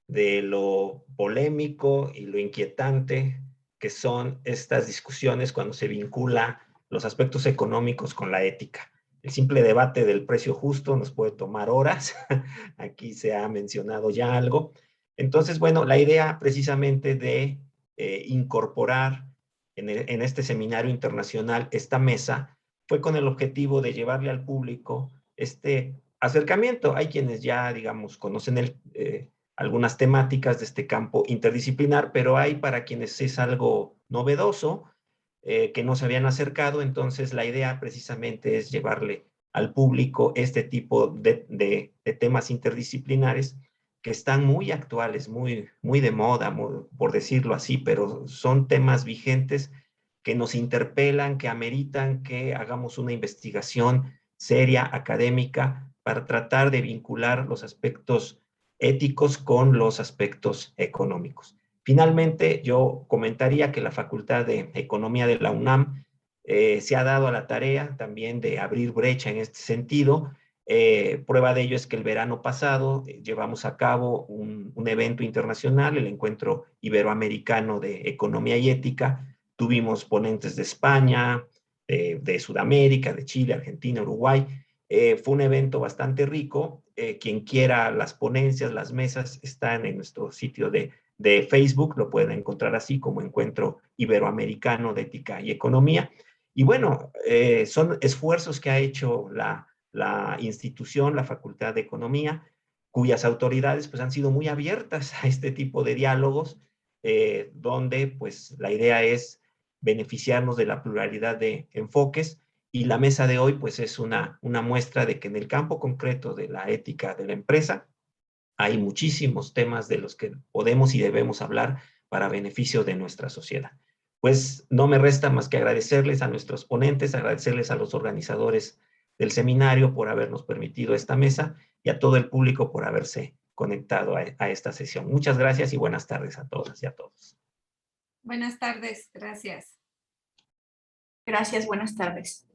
de lo polémico y lo inquietante que son estas discusiones cuando se vincula los aspectos económicos con la ética. El simple debate del precio justo nos puede tomar horas. Aquí se ha mencionado ya algo. Entonces, bueno, la idea precisamente de incorporar en este seminario internacional esta mesa fue con el objetivo de llevarle al público este acercamiento. Hay quienes ya, digamos, conocen algunas temáticas de este campo interdisciplinar, pero hay para quienes es algo novedoso, que no se habían acercado. Entonces la idea precisamente es llevarle al público este tipo de temas interdisciplinares que están muy actuales, muy de moda, por decirlo así, pero son temas vigentes que nos interpelan, que ameritan que hagamos una investigación seria, académica, para tratar de vincular los aspectos éticos con los aspectos económicos. Finalmente, yo comentaría que la Facultad de Economía de la UNAM se ha dado a la tarea también de abrir brecha en este sentido. Prueba de ello es que el verano pasado llevamos a cabo un evento internacional, el Encuentro Iberoamericano de Economía y Ética. Tuvimos ponentes de España, de Sudamérica, de Chile, Argentina, Uruguay. Fue un evento bastante rico. Quien quiera las ponencias, las mesas, están en nuestro sitio de Facebook, lo pueden encontrar así como Encuentro Iberoamericano de Ética y Economía. Y bueno, son esfuerzos que ha hecho la institución, la Facultad de Economía, cuyas autoridades pues han sido muy abiertas a este tipo de diálogos, donde pues la idea es beneficiarnos de la pluralidad de enfoques, y la mesa de hoy pues es una muestra de que en el campo concreto de la ética de la empresa hay muchísimos temas de los que podemos y debemos hablar para beneficio de nuestra sociedad. Pues no me resta más que agradecerles a nuestros ponentes, agradecerles a los organizadores del seminario por habernos permitido esta mesa y a todo el público por haberse conectado a esta sesión. Muchas gracias y buenas tardes a todas y a todos. Buenas tardes, gracias. Gracias, buenas tardes.